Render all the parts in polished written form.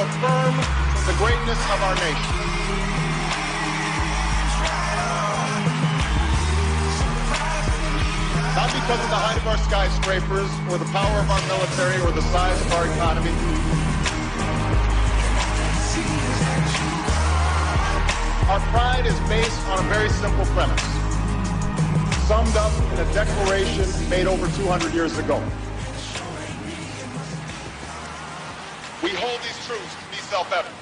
affirm the greatness of our nation. Not because of the height of our skyscrapers, or the power of our military, or the size of our economy. Our pride is based on a very simple premise, summed up in a declaration made over 200 years ago. We hold these truths to be self-evident,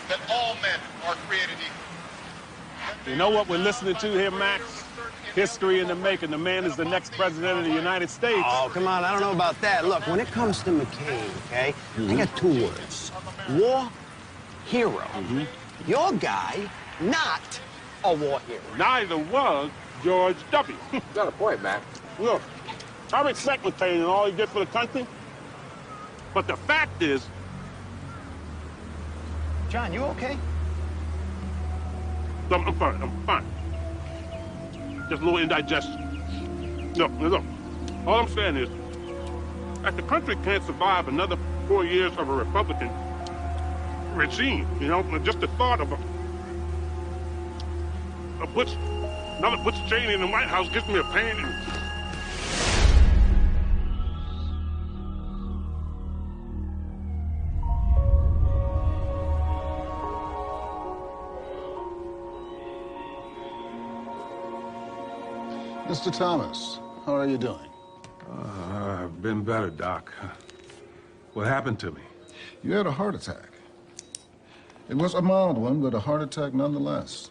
that all men are created equal. You know what we're listening to here, Max? History in the making. The man is the next president of the United States. Oh, come on, I don't know about that. Look, when it comes to McCain, okay, I got two words. War hero. Your guy, not a war hero. Neither was George W. You got a point, Mac. Look, I respect McCain and all he did for the country, but the fact is... John, you okay? I'm fine. Just a little indigestion. Look, all I'm saying is, that the country can't survive another 4 years of a Republican regime, you know? Just the thought of another Butch Cheney in the White House gives me a pain. Mr. Thomas, how are you doing? I've been better, Doc. What happened to me? You had a heart attack. It was a mild one, but a heart attack nonetheless.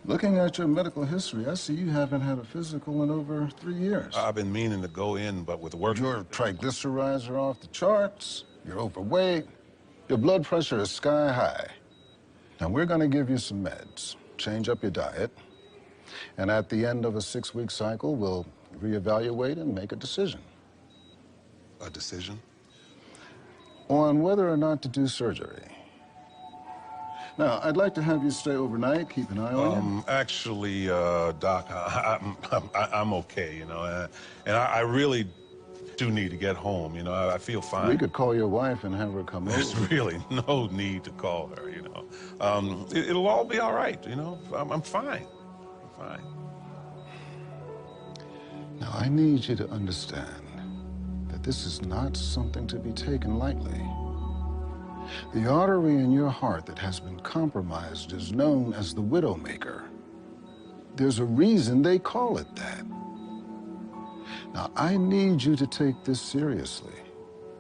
Looking at your medical history, I see you haven't had a physical in over 3 years. I've been meaning to go in, but with work... Your triglycerides are off the charts, you're overweight, your blood pressure is sky high. Now, we're gonna give you some meds, change up your diet, and at the end of a 6-week cycle, we'll reevaluate and make a decision. A decision? On whether or not to do surgery. Now, I'd like to have you stay overnight, keep an eye on you. Actually, Doc, I'm okay, you know, and I really do need to get home, you know, I feel fine. We could call your wife and have her come over. There's really no need to call her, you know. It'll all be all right, you know, I'm fine. Fine. Now, I need you to understand that this is not something to be taken lightly. The artery in your heart that has been compromised is known as the widowmaker. There's a reason they call it that. Now, I need you to take this seriously.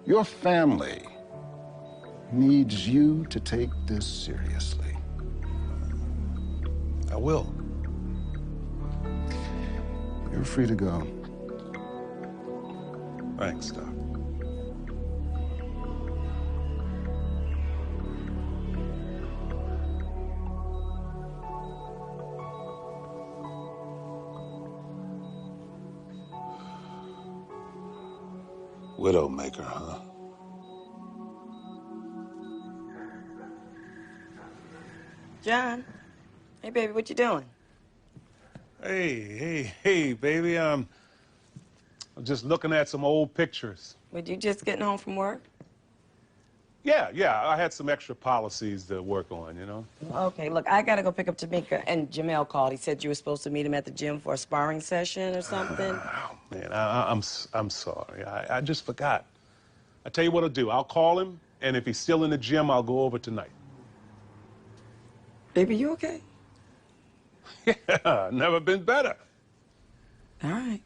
Your family needs you to take this seriously. I will. You're free to go. Thanks, Doc. Widowmaker, huh? John. Hey, baby, what you doing? Hey, baby, I'm just looking at some old pictures. Were you just getting home from work? Yeah, I had some extra policies to work on, you know? Okay, look, I gotta go pick up Tamika, and Jamel called. He said you were supposed to meet him at the gym for a sparring session or something. Oh, man, I'm sorry. I just forgot. I tell you what I'll do. I'll call him, and if he's still in the gym, I'll go over tonight. Baby, you okay? Yeah, never been better. All right.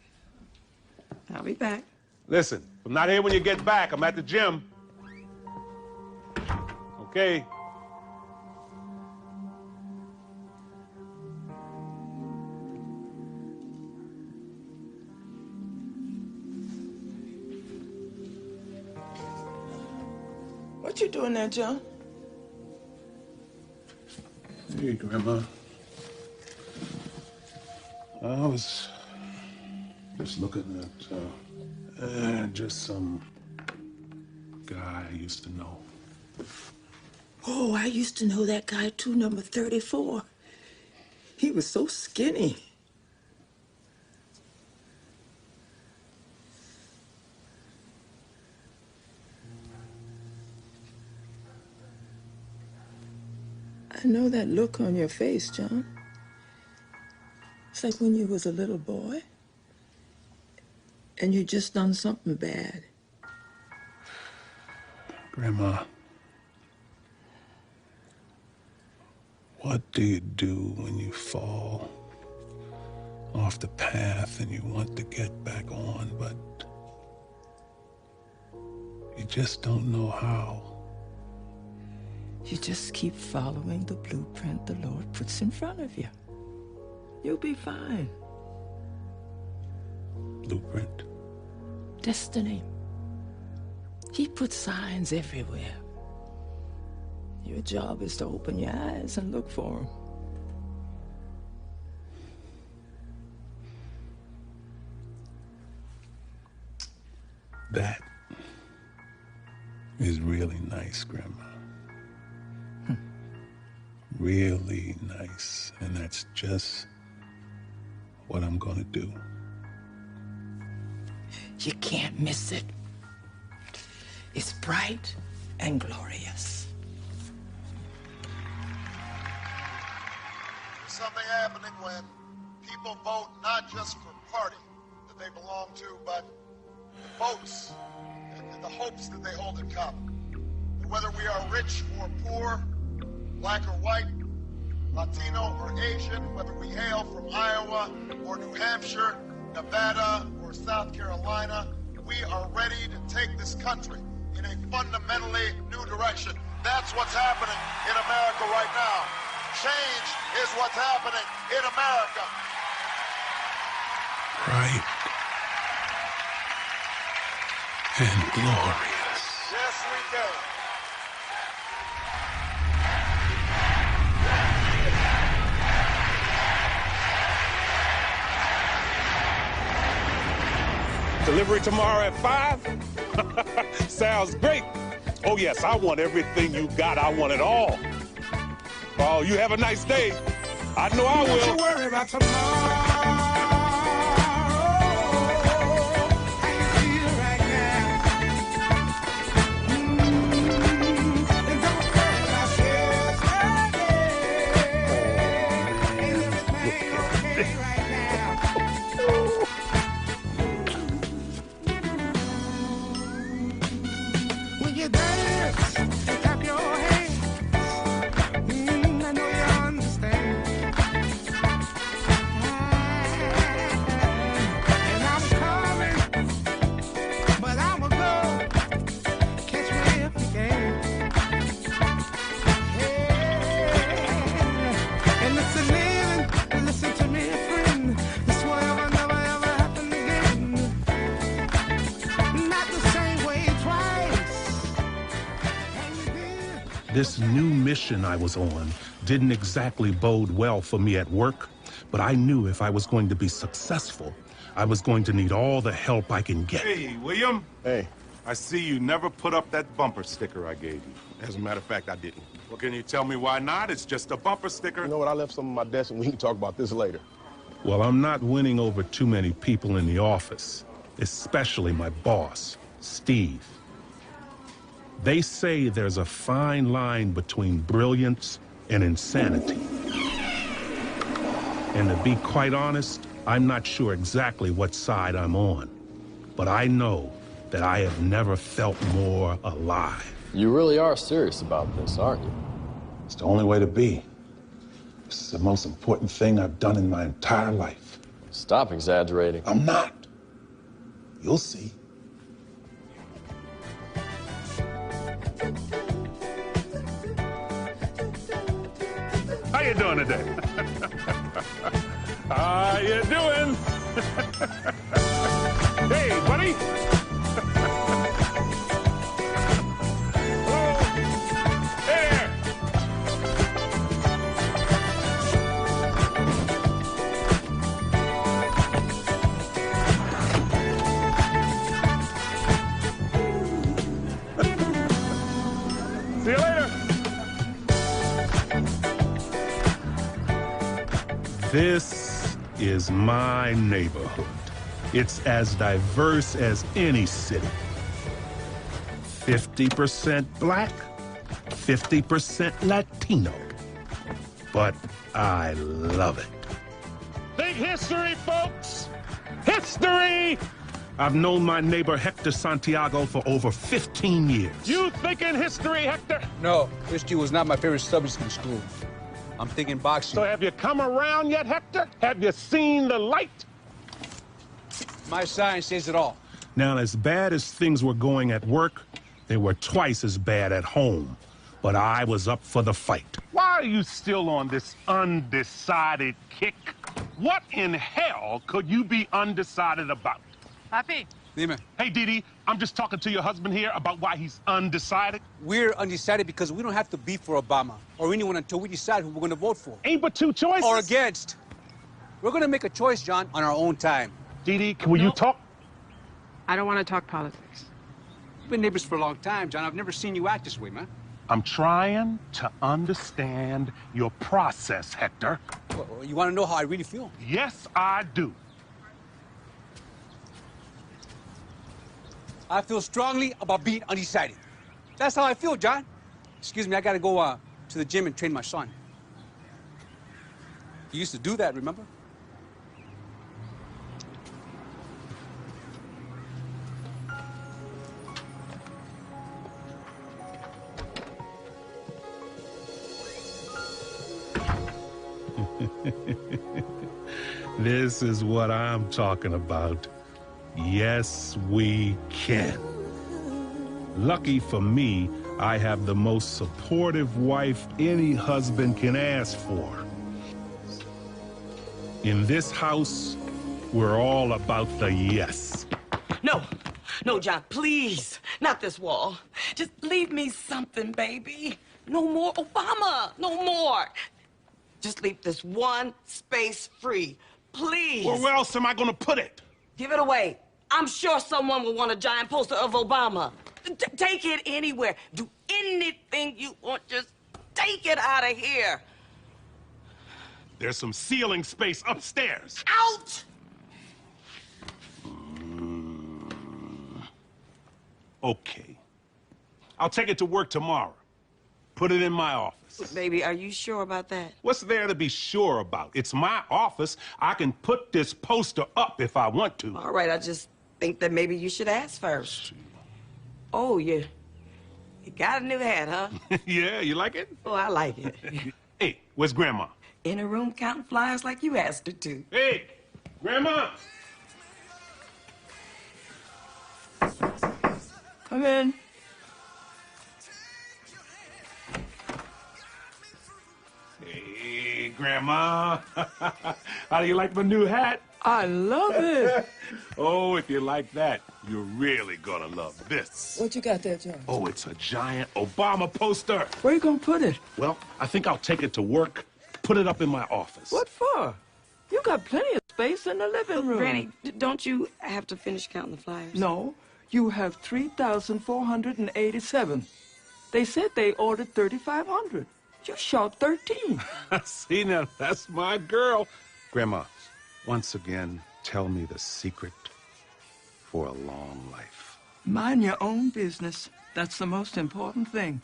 I'll be back. Listen, I'm not here when you get back. I'm at the gym. Okay. What you doing there, John? Hey, Grandma. I was just looking at just some guy I used to know. Oh, I used to know that guy too, number 34. He was so skinny. I know that look on your face, John. It's like when you was a little boy and you just done something bad. Grandma, what do you do when you fall off the path and you want to get back on, but you just don't know how? You just keep following the blueprint the Lord puts in front of you. You'll be fine. Blueprint? Destiny. He puts signs everywhere. Your job is to open your eyes and look for them. That is really nice, Grandma. Really nice. And that's just what I'm gonna do. You can't miss it. It's bright and glorious. There's something happening when people vote not just for party that they belong to, but votes and the hopes that they hold in common. And whether we are rich or poor, black or white, Latino or Asian, whether we hail from Iowa or New Hampshire, Nevada or South Carolina, we are ready to take this country in a fundamentally new direction. That's what's happening in America right now. Change is what's happening in America. Bright and glorious. Yes, we do. Delivery tomorrow at 5? Sounds great. Oh, yes, I want everything you got. I want it all. Oh, you have a nice day. I know I will. Don't you worry about tomorrow. How you feel right now? And don't worry about yesterday. Ain't everything okay right now? When you dance and clap your hands, I know you understand. And I'm coming, but I'ma go. Catch me if you can. And listen to me, friend. This will never ever happen again. Not the same way twice. And you did. This new mission I was on didn't exactly bode well for me at work, but I knew if I was going to be successful, I was going to need all the help I can get. Hey, William. Hey. I see you never put up that bumper sticker I gave you. As a matter of fact, I didn't. Well, can you tell me why not? It's just a bumper sticker. You know what? I left some on my desk, and we can talk about this later. Well, I'm not winning over too many people in the office, especially my boss, Steve. They say there's a fine line between brilliance and insanity. And to be quite honest, I'm not sure exactly what side I'm on. But I know that I have never felt more alive. You really are serious about this, aren't you? It's the only way to be. This is the most important thing I've done in my entire life. Stop exaggerating. I'm not. You'll see. How you doing today? How you doing? Hey, buddy. Hello. Hey there. See you later. This is my neighborhood. It's as diverse as any city. 50% black, 50% Latino. but I love it. Think history, folks! History! I've known my neighbor Hector Santiago for over 15 years. You thinking history, Hector? No, history was not my favorite subject in school. I'm thinking boxing. So have you come around yet, Hector? Have you seen the light? My science says it all. Now, as bad as things were going at work, they were twice as bad at home. But I was up for the fight. Why are you still on this undecided kick? What in hell could you be undecided about? Papi. Dime. Hey, Didi, I'm just talking to your husband here about why he's undecided. We're undecided because we don't have to be for Obama or anyone until we decide who we're going to vote for. Ain't but two choices. Or against. We're going to make a choice, John, on our own time. Didi, will you talk? I don't want to talk politics. We've been neighbors for a long time, John. I've never seen you act this way, man. I'm trying to understand your process, Hector. Well, you want to know how I really feel? Yes, I do. I feel strongly about being undecided. That's how I feel, John. Excuse me, I gotta go to the gym and train my son. He used to do that, remember? This is what I'm talking about. Yes, we can. Lucky for me, I have the most supportive wife any husband can ask for. In this house, we're all about the yes. No, John, please. Not this wall. Just leave me something, baby. No more Obama. No more. Just leave this one space free. Please. Well, where else am I gonna put it? Give it away. I'm sure someone will want a giant poster of Obama. Take it anywhere. Do anything you want. Just take it out of here. There's some ceiling space upstairs. Out! Okay. I'll take it to work tomorrow. Put it in my office. Baby, are you sure about that? What's there to be sure about? It's my office. I can put this poster up if I want to. All right, I just think that maybe you should ask first. Oh, you got a new hat, huh? Yeah, you like it? Oh, I like it. Hey, where's Grandma? In a room counting flyers like you asked her to. Hey, Grandma! Come in. Hey, Grandma. How do you like my new hat? I love it. Oh, if you like that, you're really gonna love this. What you got there, John? Oh, it's a giant Obama poster. Where you gonna put it? Well, I think I'll take it to work, put it up in my office. What for? You got plenty of space in the living room. Granny, don't you have to finish counting the flyers? No, you have 3,487. They said they ordered 3,500. You shot 13. See, now, that's my girl. Grandma, once again, tell me the secret for a long life. Mind your own business. That's the most important thing.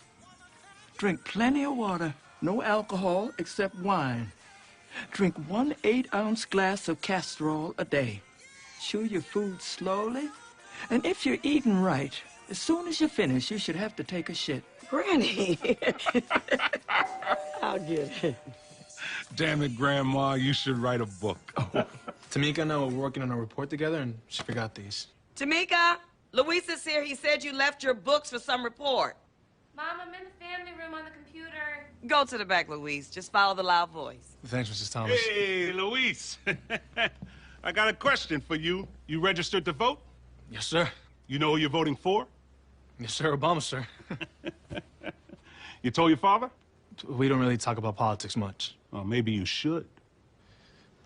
Drink plenty of water. No alcohol except wine. Drink 1 8-ounce glass of castor oil a day. Chew your food slowly. And if you're eating right, as soon as you finish, you should have to take a shit. Granny. I'll get it. Damn it, Grandma, you should write a book. Tamika and I were working on a report together, and she forgot these. Tamika, Luis is here. He said you left your books for some report. Mom, I'm in the family room on the computer. Go to the back, Luis. Just follow the loud voice. Thanks, Mrs. Thomas. Hey, Luis. I got a question for you. You registered to vote? Yes, sir. You know who you're voting for? Yes, sir. Obama, sir. You told your father? We don't really talk about politics much. Well, maybe you should.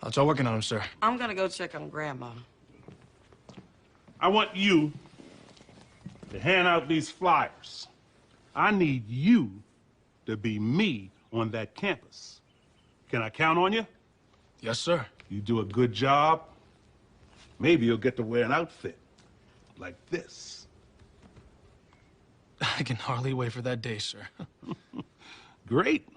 I'll try working on him, sir. I'm gonna go check on Grandma. I want you to hand out these flyers. I need you to be me on that campus. Can I count on you? Yes, sir. You do a good job, maybe you'll get to wear an outfit like this. I can hardly wait for that day, sir. Great.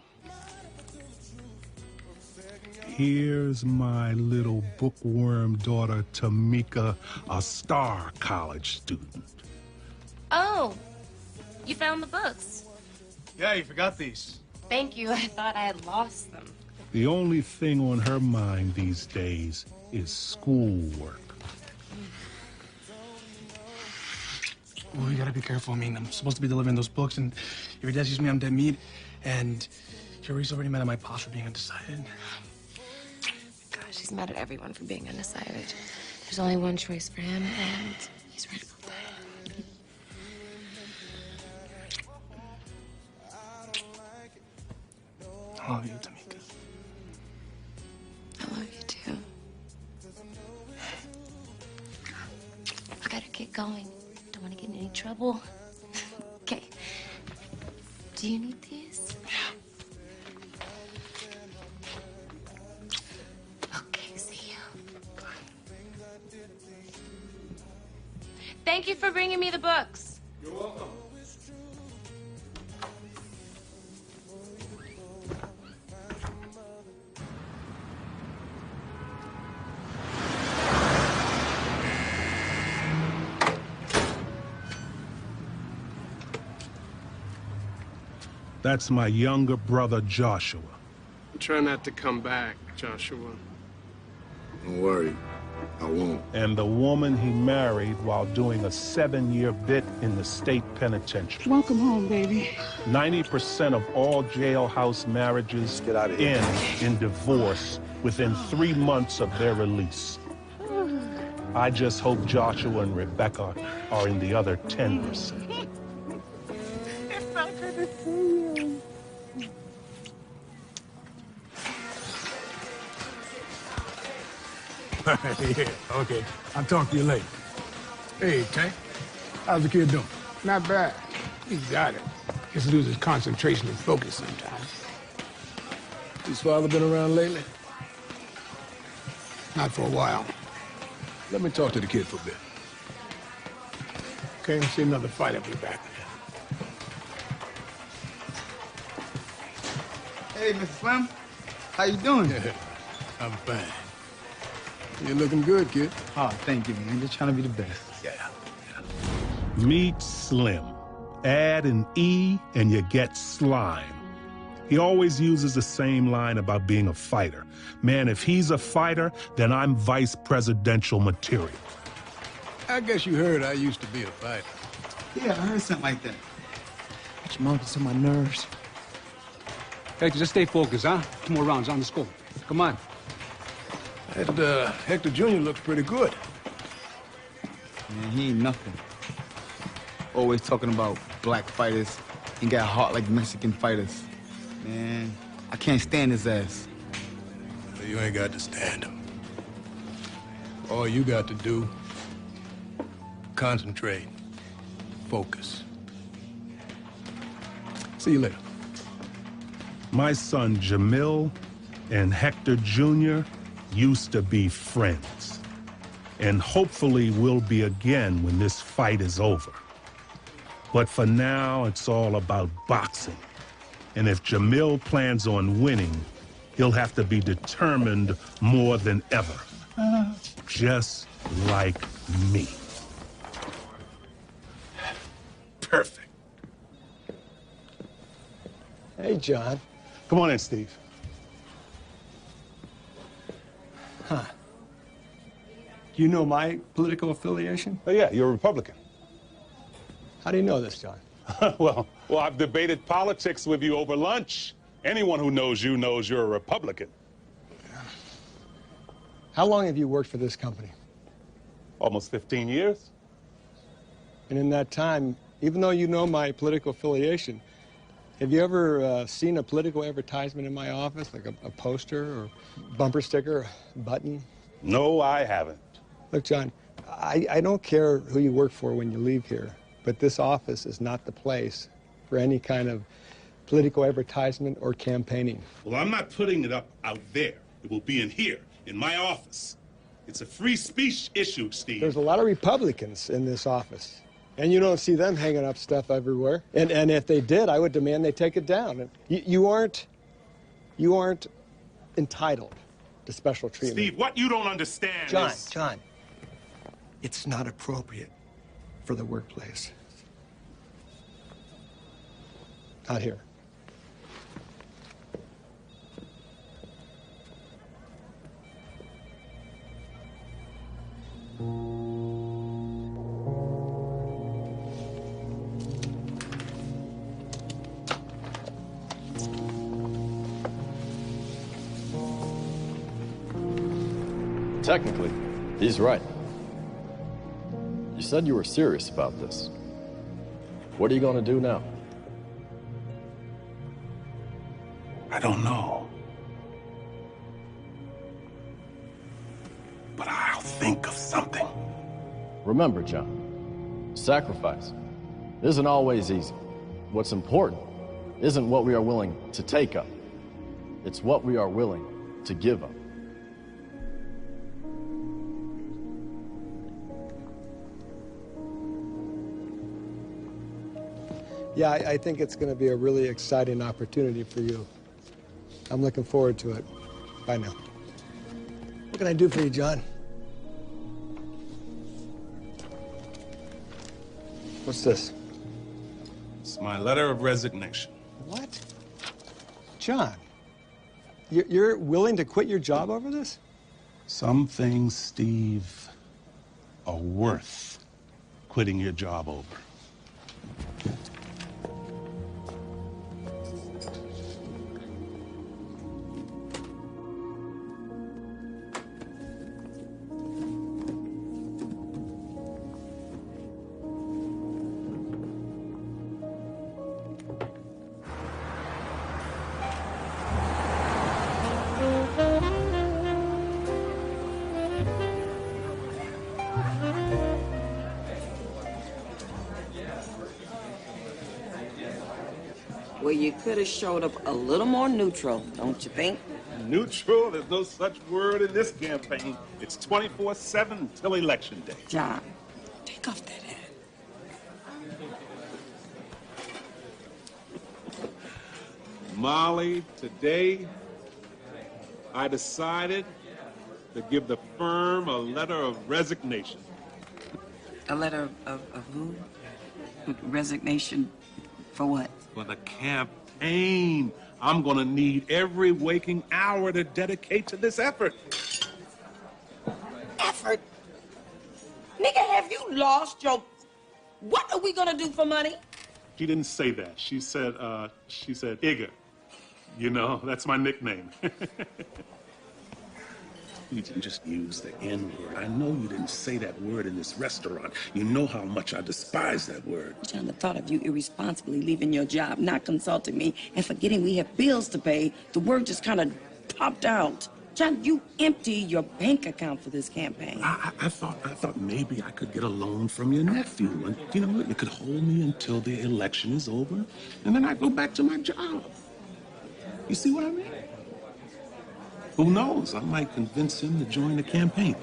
here's my little bookworm daughter, Tamika, a star college student. Oh, you found the books. Yeah, you forgot these. Thank you. I thought I had lost them. The only thing on her mind these days is schoolwork. Oh, you gotta be careful. I mean, I'm supposed to be delivering those books, and if your dad sees me, I'm dead meat. And Jerry's already mad at my pops for being undecided. Gosh, he's mad at everyone for being undecided. There's only one choice for him, and he's right about that. I love you, Tamika. I love you, too. I gotta get going. Don't want to get in any trouble. Okay. Do you need these? Yeah. Okay, see you. Thank you for bringing me the books. You're welcome. That's my younger brother, Joshua. Try not to come back, Joshua. Don't worry, I won't. And the woman he married while doing a 7-year bit in the state penitentiary. Welcome home, baby. 90% of all jailhouse marriages end in divorce within 3 months of their release. I just hope Joshua and Rebecca are in the other 10%. It's so good to see you. Yeah, okay. I'll talk to you later. Hey, Tank. How's the kid doing? Not bad. He got it. Just loses concentration and focus sometimes. His father been around lately? Not for a while. Let me talk to the kid for a bit. Okay, see another fight, I'll be back. Hey, Mr. Slim. How you doing? Yeah, I'm fine. You're looking good, kid. Oh, thank you, man. Just trying to be the best. Yeah. Meet Slim. Add an E and you get slime. He always uses the same line about being a fighter. Man, if he's a fighter, then I'm vice presidential material. I guess you heard I used to be a fighter. Yeah, I heard something like that. Your mom gets on my nerves. Hector, just stay focused, huh? 2 more rounds on the score. Come on. That, Hector Jr. looks pretty good. Man, he ain't nothing. Always talking about black fighters and got heart like Mexican fighters. Man, I can't stand his ass. You ain't got to stand him. All you got to do, concentrate, focus. See you later. My son Jamil and Hector Jr. used to be friends. And hopefully will be again when this fight is over. But for now, it's all about boxing. And if Jamil plans on winning, he'll have to be determined more than ever. Just like me. Perfect. Hey, John. Come on in, Steve. Huh. You know my political affiliation? Oh, yeah, you're a Republican. How do you know this, John? well, I've debated politics with you over lunch. Anyone who knows you knows you're a Republican. How long have you worked for this company? Almost 15 years. And in that time, even though you know my political affiliation, have you ever seen a political advertisement in my office, like a poster or bumper sticker, a button? No, I haven't. Look, John, I don't care who you work for when you leave here, but this office is not the place for any kind of political advertisement or campaigning. Well, I'm not putting it up out there. It will be in here, in my office. It's a free speech issue, Steve. There's a lot of Republicans in this office, and you don't see them hanging up stuff everywhere. And if they did, I would demand they take it down. You aren't entitled the special treatment. Steve, what you don't understand John, is... John, it's not appropriate for the workplace. Not here. Technically, he's right. You said you were serious about this. What are you gonna do now? I don't know. But I'll think of something. Remember, John, sacrifice isn't always easy. What's important isn't what we are willing to take up. It's what we are willing to give up. Yeah, I think it's going to be a really exciting opportunity for you. I'm looking forward to it. Bye now. What can I do for you, John? What's this? It's my letter of resignation. What? John, you're willing to quit your job over this? Some things, Steve, are worth quitting your job over. Well, you could have showed up a little more neutral, don't you think? Neutral? There's no such word in this campaign. It's 24/7 till Election Day. John, take off that hat. Molly, today, I decided to give the firm a letter of resignation. A letter of who? Resignation for what? For the campaign. I'm gonna need every waking hour to dedicate to this effort. Effort? Nigga, have you lost your... What are we gonna do for money? She didn't say that. She said Igor. You know, that's my nickname. You didn't just use the N-word. I know you didn't say that word in this restaurant. You know how much I despise that word. John, the thought of you irresponsibly leaving your job, not consulting me, and forgetting we have bills to pay, the word just kind of popped out. John, you empty your bank account for this campaign. I thought maybe I could get a loan from your nephew, and you know what? You could hold me until the election is over, and then I go back to my job. You see what I mean? Who knows? I might convince him to join the campaign.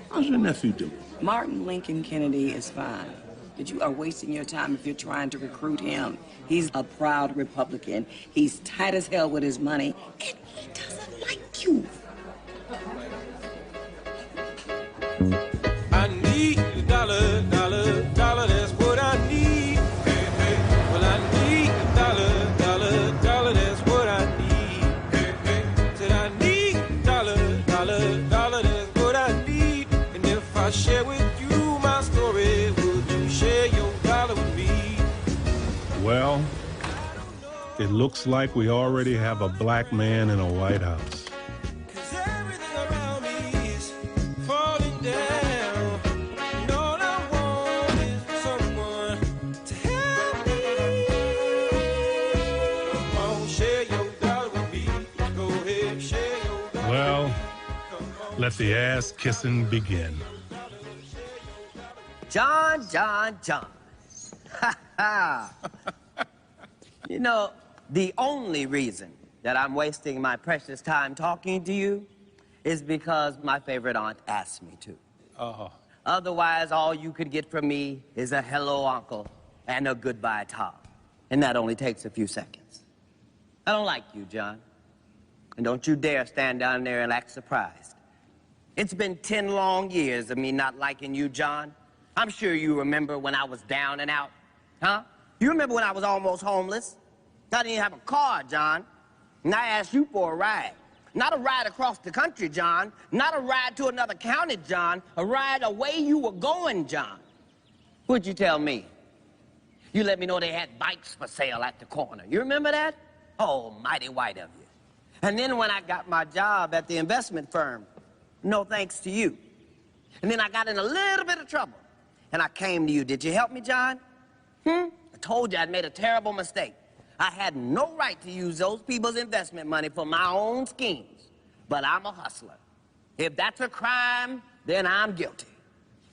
How's your nephew doing? Martin Lincoln Kennedy is fine, but you are wasting your time if you're trying to recruit him. He's a proud Republican. He's tight as hell with his money, and he doesn't like you. I need a dollar, dollar, dollar, that's what I need. Hey, hey. Well, I need a dollar, dollar, dollar, that's what I need. Hey, hey. Said I need a dollar, dollar, dollar, that's what I need. And if I share with you my story, would you share your dollar with me? Well, it looks like we already have a black man in a White House. Well, let the ass kissing begin. John. Ha ha. You know, the only reason that I'm wasting my precious time talking to you is because my favorite aunt asked me to. Uh-huh. Otherwise, all you could get from me is a hello, uncle, and a goodbye, Tom. And that only takes a few seconds. I don't like you, John. And don't you dare stand down there and act surprised. It's been 10 long years of me not liking you, John. I'm sure you remember when I was down and out, huh? You remember when I was almost homeless? I didn't even have a car, John. And I asked you for a ride. Not a ride across the country, John. Not a ride to another county, John. A ride away you were going, John. What'd you tell me? You let me know they had bikes for sale at the corner. You remember that? Oh, mighty white of you. And then when I got my job at the investment firm, no thanks to you. And then I got in a little bit of trouble. And I came to you. Did you help me, John? I told you I'd made a terrible mistake. I had no right to use those people's investment money for my own schemes. But I'm a hustler. If that's a crime, then I'm guilty.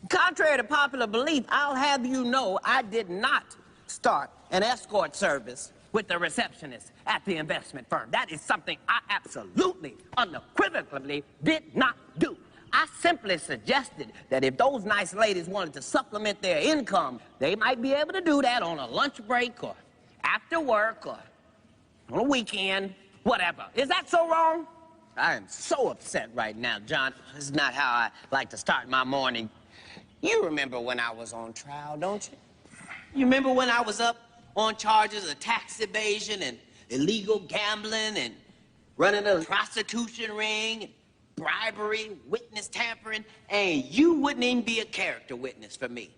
Contrary to popular belief, I'll have you know I did not start an escort service with the receptionist at the investment firm. That is something I absolutely, unequivocally did not do. I simply suggested that if those nice ladies wanted to supplement their income, they might be able to do that on a lunch break or after work or on a weekend, whatever. Is that so wrong? I am so upset right now, John. This is not how I like to start my morning. You remember when I was on trial, don't you? You remember when I was up on charges of tax evasion and illegal gambling and running a prostitution ring and bribery, witness tampering, and you wouldn't even be a character witness for me.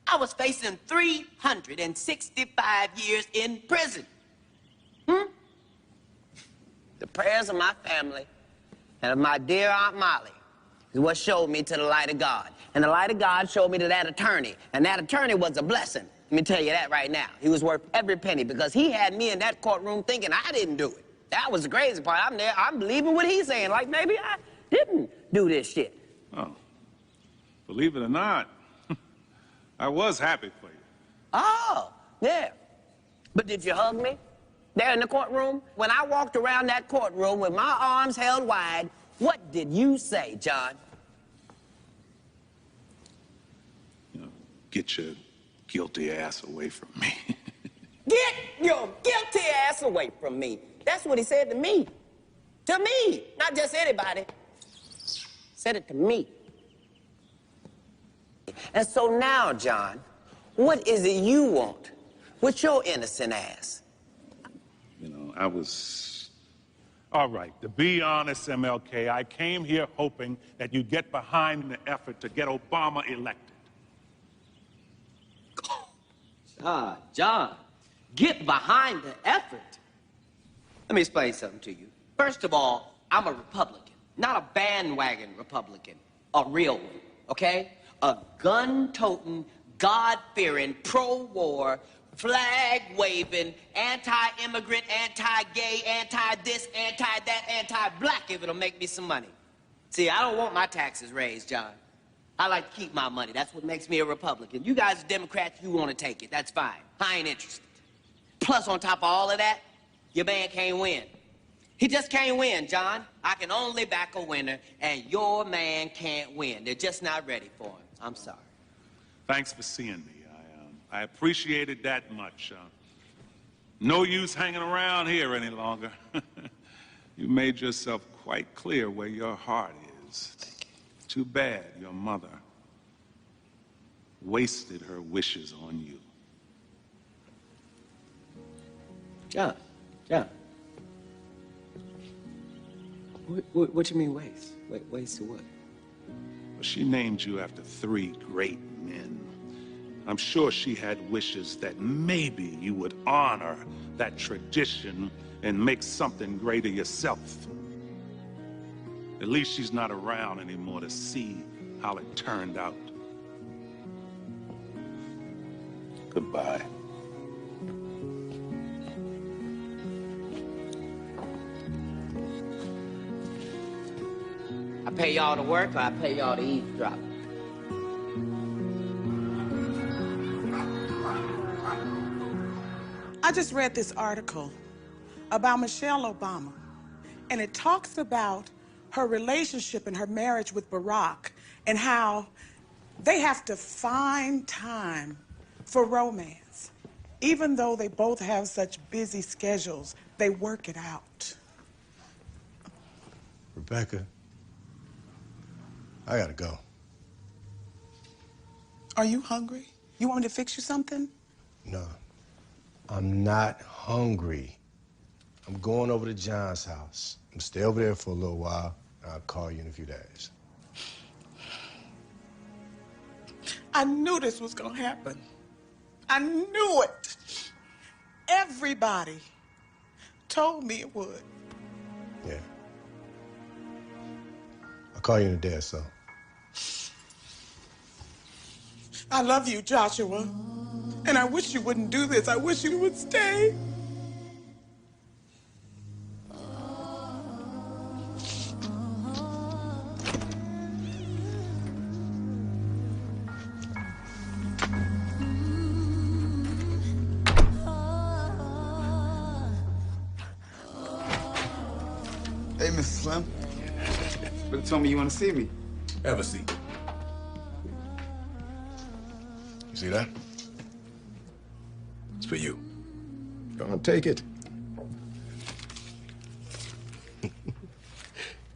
I was facing 365 years in prison. The prayers of my family and of my dear Aunt Molly is what showed me to the light of God. And the light of God showed me to that attorney, and that attorney was a blessing. Let me tell you that right now. He was worth every penny because he had me in that courtroom thinking I didn't do it. That was the crazy part. I'm there, I'm believing what he's saying, like maybe I didn't do this shit. Oh, believe it or not, I was happy for you. Oh, yeah. But did you hug me there in the courtroom? When I walked around that courtroom with my arms held wide, what did you say, John? You know, get your guilty ass away from me. Get your guilty ass away from me. That's what he said to me. To me, not just anybody. Said it to me. And so now, John, what is it you want with your innocent ass? You know, I was... All right, to be honest, MLK, I came here hoping that you'd get behind the effort to get Obama elected. John, get behind the effort. Let me explain something to you. First of all, I'm a Republican, not a bandwagon Republican, a real one, okay? A gun-toting, God-fearing, pro-war, flag-waving, anti-immigrant, anti-gay, anti-this, anti-that, anti-black if it'll make me some money. See, I don't want my taxes raised, John. I like to keep my money. That's what makes me a Republican. You guys are Democrats, you want to take it. That's fine. I ain't interested. Plus, on top of all of that, your man can't win. He just can't win, John. I can only back a winner, and your man can't win. They're just not ready for him. I'm sorry. Thanks for seeing me. I appreciated that much. No use hanging around here any longer. You made yourself quite clear where your heart is. Too bad your mother wasted her wishes on you. John. What you mean waste? Waste to what? Well, she named you after 3 great men. I'm sure she had wishes that maybe you would honor that tradition and make something great of yourself. At least she's not around anymore to see how it turned out. Goodbye. I pay y'all to work, or I pay y'all to eavesdrop? I just read this article about Michelle Obama, and it talks about her relationship and her marriage with Barack and how they have to find time for romance. Even though they both have such busy schedules, they work it out. Rebecca, I gotta go. Are you hungry? You want me to fix you something? No, I'm not hungry. I'm going over to John's house. I'm gonna stay over there for a little while, and I'll call you in a few days. I knew this was gonna happen. I knew it. Everybody told me it would. Yeah. I'll call you in a day or so. I love you, Joshua. And I wish you wouldn't do this. I wish you would stay. Hey, Mr. Slim. But told me you want to see me. Have a seat. You see that? It's for you. Go on, take it.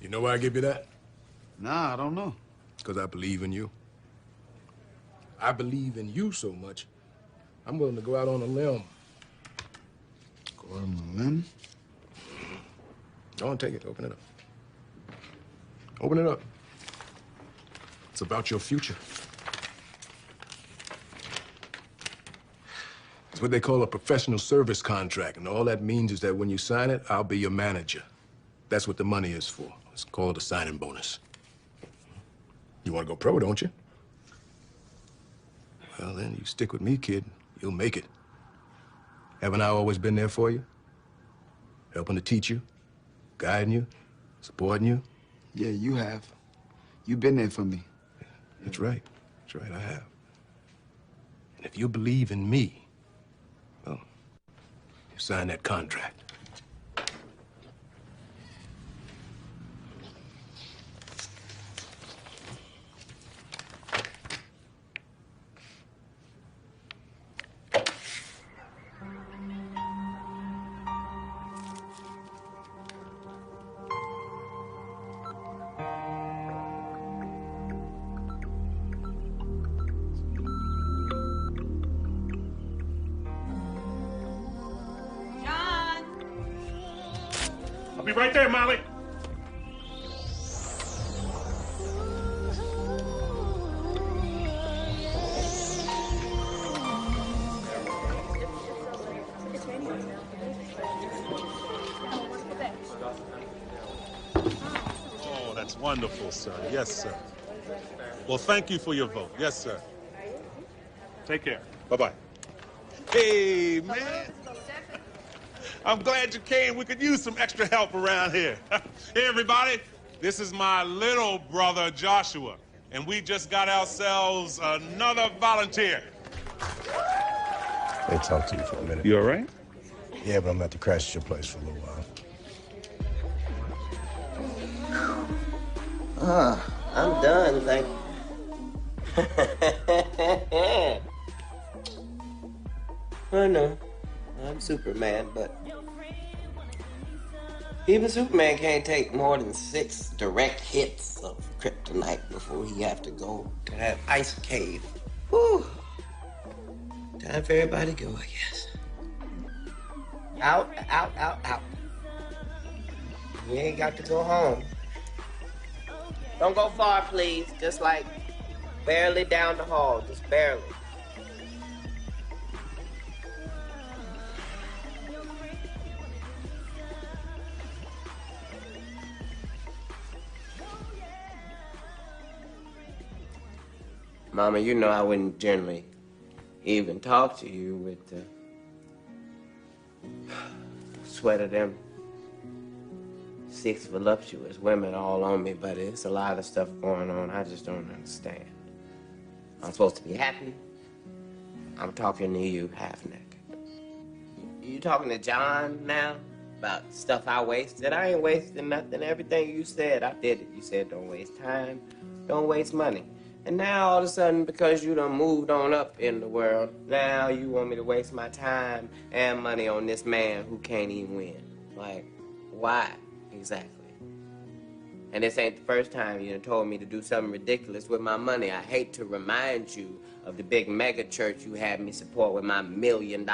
You know why I give you that? Nah, I don't know. Because I believe in you. I believe in you so much, I'm willing to go out on a limb. Go out on a limb? Go on, take it. Open it up. Open it up. It's about your future. It's what they call a professional service contract, and all that means is that when you sign it, I'll be your manager. That's what the money is for. It's called a signing bonus. You want to go pro, don't you? Well, then you stick with me, kid. You'll make it. Haven't I always been there for you? Helping to teach you, guiding you, supporting you? Yeah, you have. You've been there for me. That's right. That's right, I have. And if you believe in me, well, you sign that contract. I'll be right there, Molly. Oh, that's wonderful, sir. Yes, sir. Well, thank you for your vote. Yes, sir. Take care. Bye-bye. Hey, man. I'm glad you came. We could use some extra help around here. Hey, everybody. This is my little brother, Joshua. And we just got ourselves another volunteer. Let me talk to you for a minute. You all right? Yeah, but I'm gonna have to crash at your place for a little while. I'm done, thank you. I know. I'm Superman, but even Superman can't take more than 6 direct hits of kryptonite before he have to go to that ice cave. Whew. Time for everybody to go, I guess. Out, out, out, out. You ain't got to go home. Don't go far, please. Just like barely down the hall, just barely. Mama, you know I wouldn't generally even talk to you with the sweat of them 6 voluptuous women all on me, but it's a lot of stuff going on I just don't understand. I'm supposed to be happy. I'm talking to you half naked. You talking to John now about stuff I wasted? I ain't wasting nothing. Everything you said, I did it. You said don't waste time, don't waste money. And now all of a sudden, because you done moved on up in the world, now you want me to waste my time and money on this man who can't even win. Like, why exactly? And this ain't the first time you done told me to do something ridiculous with my money. I hate to remind you of the big mega church you had me support with my $1 million.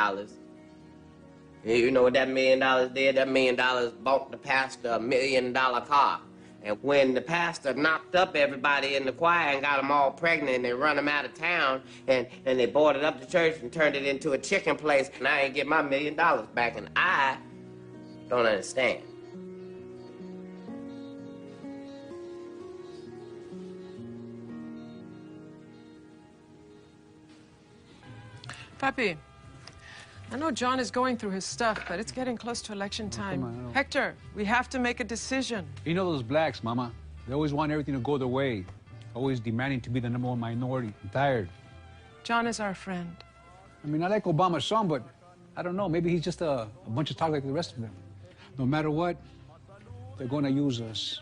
You know what that $1 million did? That $1 million bought the pastor a $1 million car. And when the pastor knocked up everybody in the choir and got them all pregnant and they run them out of town and they boarded up the church and turned it into a chicken place, and I ain't get my $1 million back, and I don't understand. Papi, I know John is going through his stuff, but it's getting close to election time. Hector, we have to make a decision. You know those blacks, Mama. They always want everything to go their way. Always demanding to be the #1 minority. I'm tired. John is our friend. I mean, I like Obama some, but I don't know. Maybe he's just a bunch of talk like the rest of them. No matter what, they're going to use us.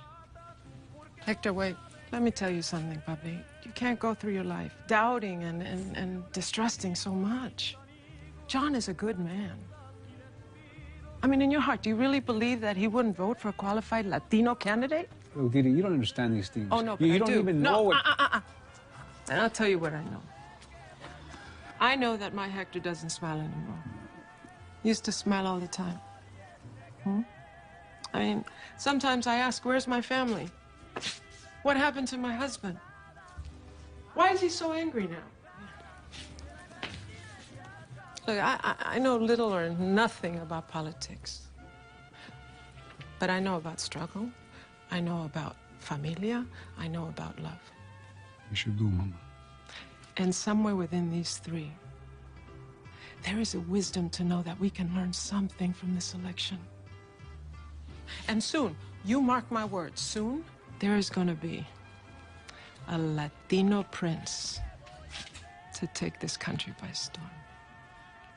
Hector, wait. Let me tell you something, Papi. You can't go through your life doubting and distrusting so much. John is a good man. I mean, in your heart, do you really believe that he wouldn't vote for a qualified Latino candidate? Look, Didi, you don't understand these things. Oh, no, but you I don't do. even know what... And I'll tell you what I know. I know that my Hector doesn't smile anymore. He used to smile all the time. I mean, sometimes I ask, where's my family? What happened to my husband? Why is he so angry now? Look, I know little or nothing about politics. But I know about struggle. I know about familia. I know about love. You should do, Mama. And somewhere within these three, there is a wisdom to know that we can learn something from this election. And soon, you mark my words, soon, there is going to be a Latino prince to take this country by storm.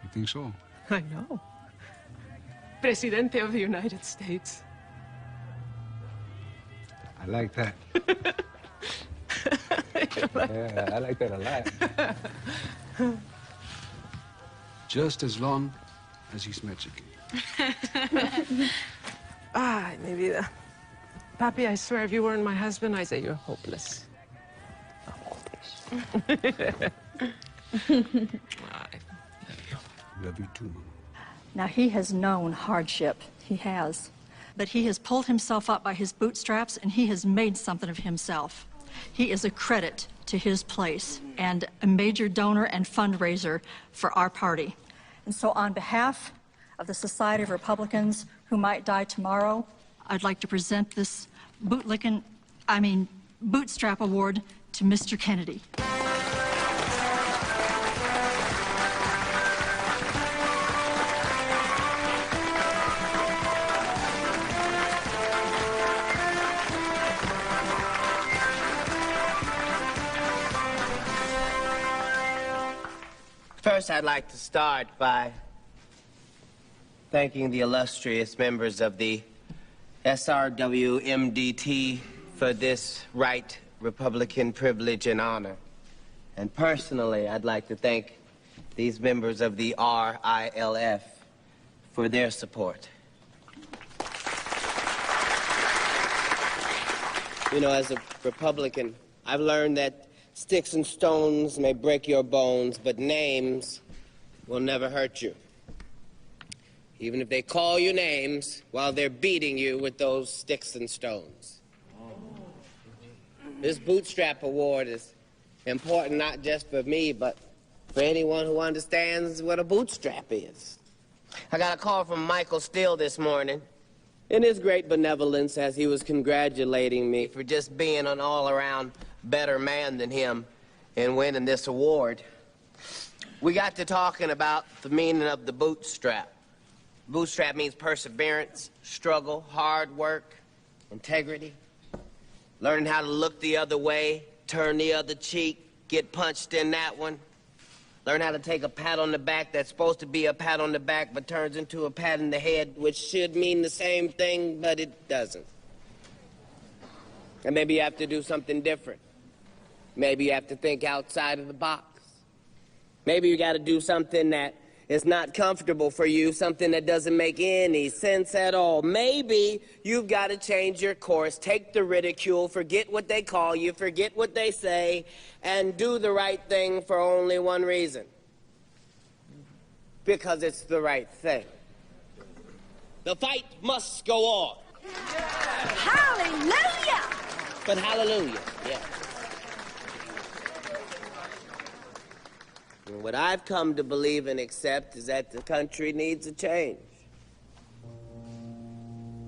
You think so? I know. Presidente of the United States. I like that. Yeah, I like that a lot. Just as long as he's Mexican. Maybe the... Papi, I swear, if you weren't my husband, I'd say you're hopeless. Love you too, Mama. Now, he has known hardship. He has. But he has pulled himself up by his bootstraps, and he has made something of himself. He is a credit to his place and a major donor and fundraiser for our party. And so on behalf of the Society of Republicans Who Might Die Tomorrow, I'd like to present this Bootstrap Award to Mr. Kennedy. First, I'd like to start by thanking the illustrious members of the SRWMDT for this right Republican privilege and honor. And personally, I'd like to thank these members of the RILF for their support. You know, as a Republican, I've learned that sticks and stones may break your bones, but names will never hurt you. Even if they call you names while they're beating you with those sticks and stones. This Bootstrap Award is important not just for me, but for anyone who understands what a bootstrap is. I got a call from Michael Steele this morning. In his great benevolence, as he was congratulating me for just being an all-around better man than him in winning this award, we got to talking about the meaning of the bootstrap. Bootstrap means perseverance, struggle, hard work, integrity, learning how to look the other way, turn the other cheek, get punched in that one, learn how to take a pat on the back that's supposed to be a pat on the back but turns into a pat in the head, which should mean the same thing, but it doesn't. And maybe you have to do something different. Maybe you have to think outside of the box. Maybe you got to do something that is not comfortable for you, something that doesn't make any sense at all, maybe you've got to change your course, take the ridicule, forget what they call you, forget what they say, and do the right thing for only one reason. Because it's the right thing. The fight must go on. Hallelujah! But hallelujah, yeah. And what I've come to believe and accept is that the country needs a change.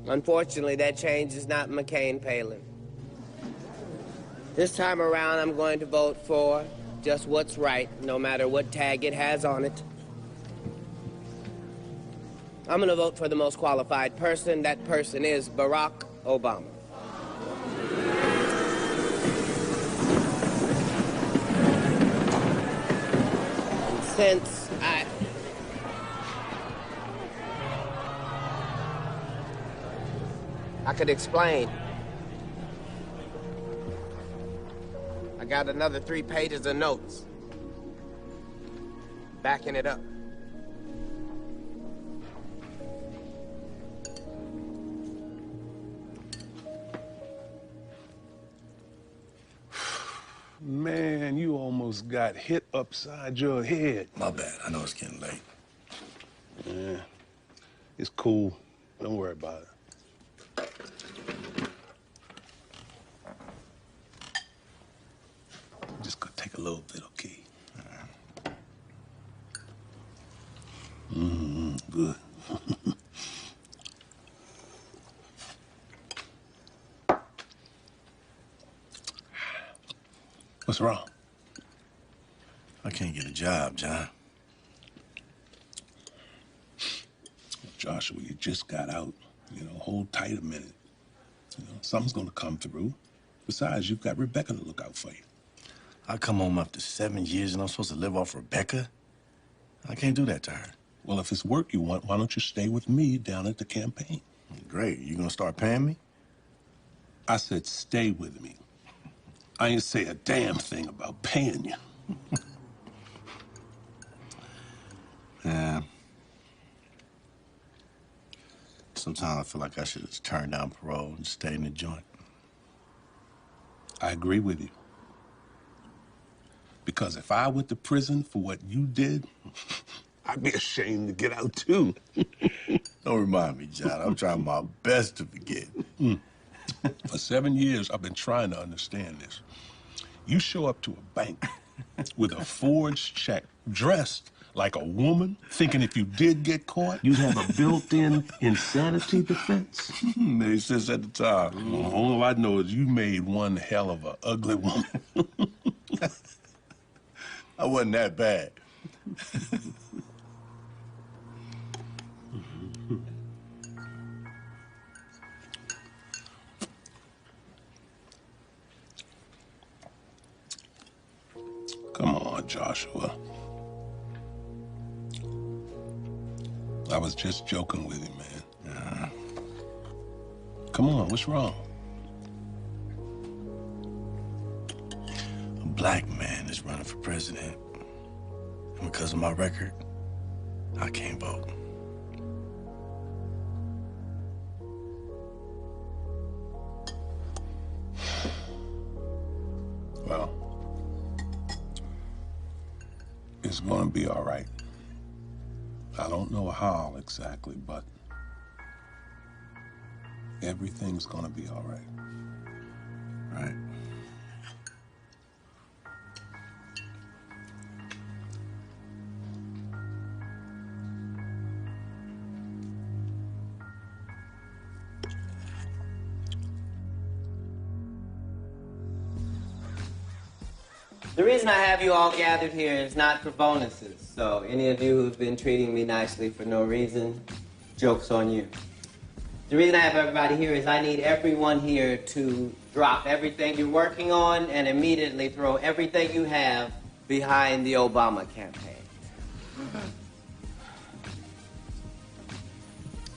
Unfortunately, that change is not McCain-Palin. This time around, I'm going to vote for just what's right, no matter what tag it has on it. I'm going to vote for the most qualified person. That person is Barack Obama. And since I could explain. I got another 3 pages of notes backing it up. Man, you almost got hit upside your head. My bad. I know it's getting late. Yeah, it's cool. Don't worry about it. Just gonna take a little bit, okay? Good. What's wrong? I can't get a job, John. Joshua, you just got out. You know, hold tight a minute. You know, something's gonna come through. Besides, you've got Rebecca to look out for you. I come home after 7 years and I'm supposed to live off Rebecca? I can't do that to her. Well, if it's work you want, why don't you stay with me down at the campaign? Great. You gonna start paying me? I said stay with me. I ain't say a damn thing about paying you. Yeah. Sometimes I feel like I should just turn down parole and stay in the joint. I agree with you. Because if I went to prison for what you did, I'd be ashamed to get out too. Don't remind me, John. I'm trying my best to forget. For 7 years, I've been trying to understand this. You show up to a bank with a forged check, dressed like a woman, thinking if you did get caught, you'd have a built-in insanity defense. Made sense at the time. All I know is you made one hell of an ugly woman. I wasn't that bad. Come on, Joshua. I was just joking with you, man. Come on, what's wrong? A black man is running for president. And because of my record, I can't vote. Well, it's gonna be all right. I don't know how exactly, but everything's gonna be all right. Right. The reason I have you all gathered here is not for bonuses. So any of you who've been treating me nicely for no reason, joke's on you. The reason I have everybody here is I need everyone here to drop everything you're working on and immediately throw everything you have behind the Obama campaign.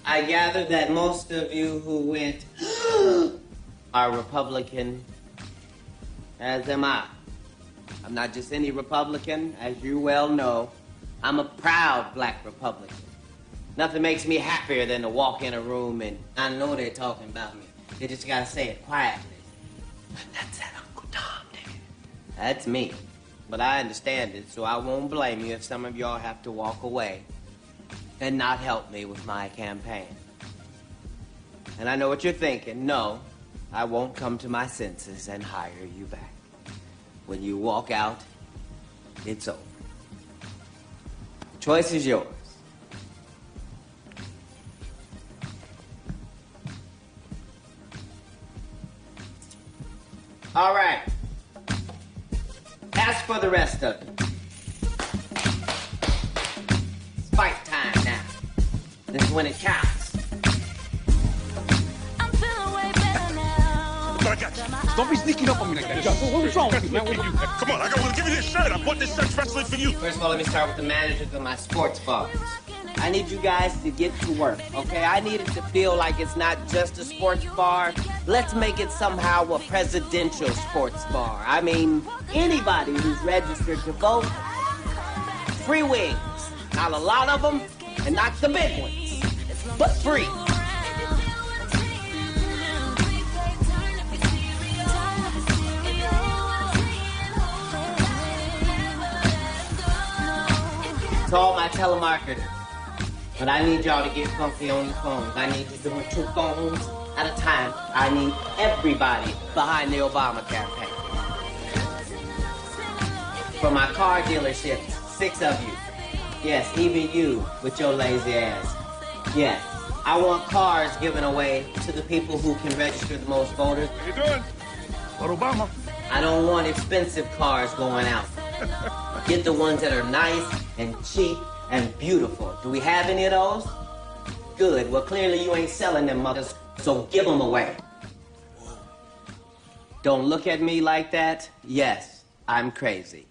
I gather that most of you who went are Republican, as am I. I'm not just any Republican, as you well know. I'm a proud black Republican. Nothing makes me happier than to walk in a room and I know they're talking about me. They just gotta say it quietly. That's that Uncle Tom, nigga. That's me. But I understand it, so I won't blame you if some of y'all have to walk away and not help me with my campaign. And I know what you're thinking. No, I won't come to my senses and hire you back. When you walk out, it's over. The choice is yours. All right. As for the rest of it, it's fight time now. This is when it counts. Don't be sneaking up on me like that, John. What's wrong with you, man? Come on, I gotta give you this shirt. I bought this shirt especially for you. First of all, let me start with the managers of my sports bars. I need you guys to get to work, okay? I need it to feel like it's not just a sports bar. Let's make it somehow a presidential sports bar. I mean, anybody who's registered to vote, free wings. Not a lot of them, and not the big ones, but free. To all my telemarketers, but I need y'all to get funky on your phones. I need you doing 2 phones at a time. I need everybody behind the Obama campaign. For my car dealerships, 6 of you. Yes, even you with your lazy ass. Yes, I want cars given away to the people who can register the most voters. How you doing? What Obama? I don't want expensive cars going out. Get the ones that are nice and cheap and beautiful. Do we have any of those? Good. Well, clearly you ain't selling them mothers, so give them away. Don't look at me like that. Yes, I'm crazy.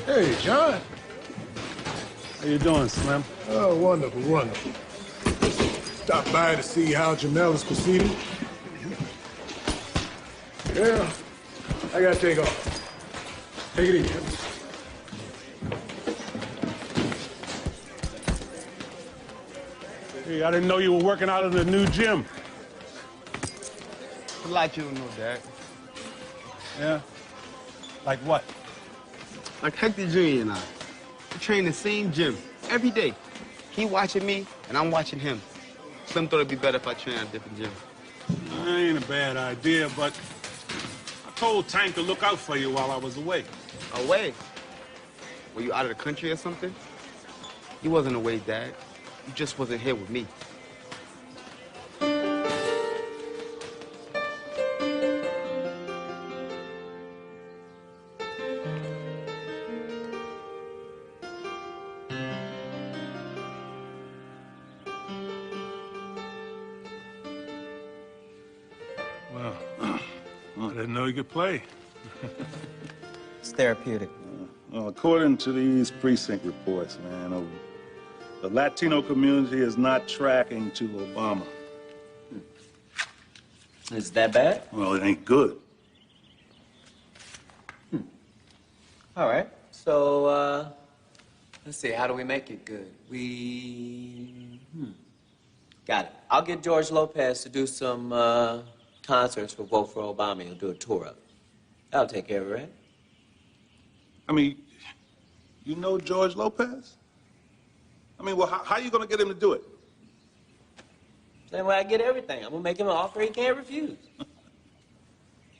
Hey, John. How you doing, Slim? Oh, wonderful, wonderful. Stop by to see how Jamel is proceeding. Yeah, I gotta take off. Take it easy. Hey, I didn't know you were working out in the new gym. I'd like you to know, Dad. Yeah? Like what? Like Hector Jr. and I. We train in the same gym every day. He watching me, and I'm watching him. Slim thought it'd be better if I train at a different gym. That ain't a bad idea, but I told Tank to look out for you while I was away. Away? Were you out of the country or something? You wasn't away, Dad. You just wasn't here with me. Well, I didn't know you could play. It's therapeutic. Well, according to these precinct reports, man, the Latino community is not tracking to Obama. Is that bad? Well, it ain't good. All right. So, let's see. How do we make it good? Got it. I'll get George Lopez to do some concerts for Vote for Obama. He'll do a tour of it. That'll take care of it, right? I mean, you know George Lopez? I mean, well, how are you going to get him to do it? Same way I get everything. I'm going to make him an offer he can't refuse.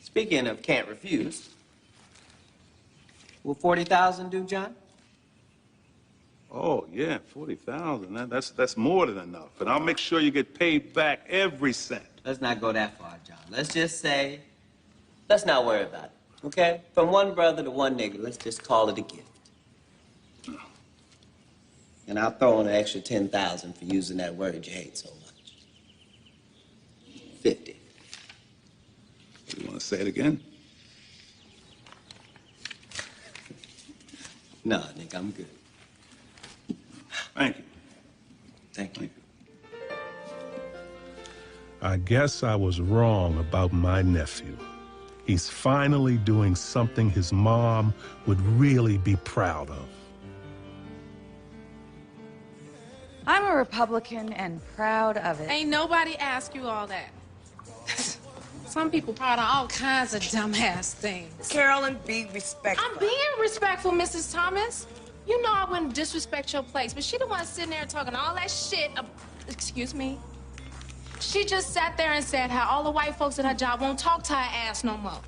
Speaking of can't refuse, will 40,000 do, John? Oh, yeah, 40,000. That's more than enough. And I'll make sure you get paid back every cent. Let's not go that far, John. Let's just say, let's not worry about it, okay? From one brother to one nigga, let's just call it a gift. And I'll throw in an extra 10,000 for using that word you hate so much. 50. You want to say it again? No, Nick, I'm good. Thank you. Thank you. I guess I was wrong about my nephew. He's finally doing something his mom would really be proud of. I'm a Republican and proud of it. Ain't nobody asked you all that. Some people proud of all kinds of dumbass things. Carolyn, be respectful. I'm being respectful, Mrs. Thomas. You know I wouldn't disrespect your place, but she the one sitting there talking all that shit. Excuse me? She just sat there and said how all the white folks at her job won't talk to her ass no more.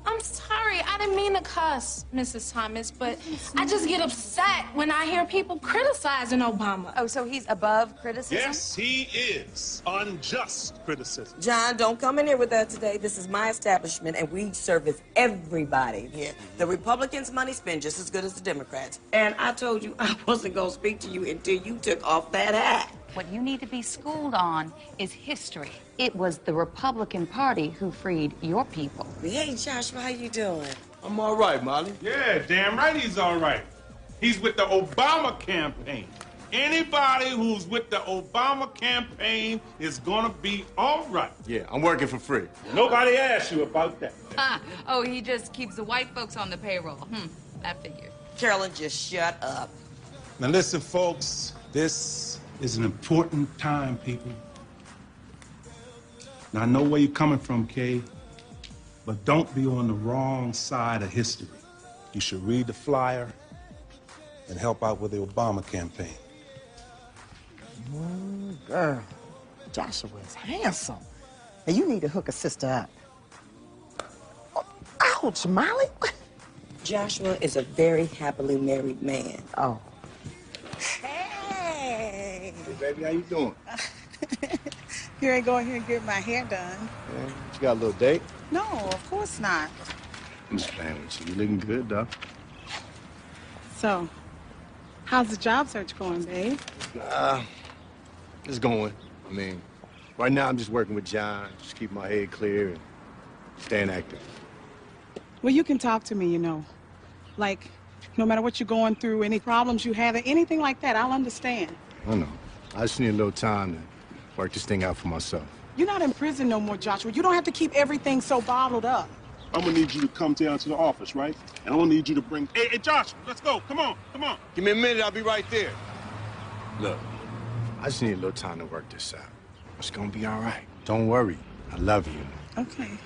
I'm sorry, I didn't mean to cuss, Mrs. Thomas, but I just get upset when I hear people criticizing Obama. Oh, so he's above criticism? Yes, he is. Unjust criticism. John, don't come in here with that today. This is my establishment, and we service everybody here. The Republicans' money spent just as good as the Democrats. And I told you I wasn't going to speak to you until you took off that hat. What you need to be schooled on is history. It was the Republican Party who freed your people. Hey, Joshua, how you doing? I'm all right, Molly. Yeah, damn right he's all right. He's with the Obama campaign. Anybody who's with the Obama campaign is gonna be all right. Yeah, I'm working for free. Nobody asked you about that. Oh, he just keeps the white folks on the payroll. I figured. Carolyn, just shut up. Now listen, folks, this is an important time, people. Now, I know where you're coming from, Kay, but don't be on the wrong side of history. You should read the flyer and help out with the Obama campaign. Girl, Joshua is handsome. And you need to hook a sister up. Oh, ouch, Molly. Joshua is a very happily married man. Oh. Hey, baby, how you doing? Here I go in here and get my hair done. Yeah, you got a little date? No, of course not. I'm just playing with you. You looking good, though. So, how's the job search going, babe? It's going. I mean, right now I'm just working with John, just keeping my head clear and staying active. Well, you can talk to me, you know. Like, no matter what you're going through, any problems you have, anything like that, I'll understand. I know. I just need a little time to work this thing out for myself. You're not in prison no more, Joshua. You don't have to keep everything so bottled up. I'm gonna need you to come down to the office, right? And I'm gonna need you to bring... Hey, Josh, let's go. Come on, come on. Give me a minute, I'll be right there. Look, I just need a little time to work this out. It's gonna be all right. Don't worry. I love you. Okay.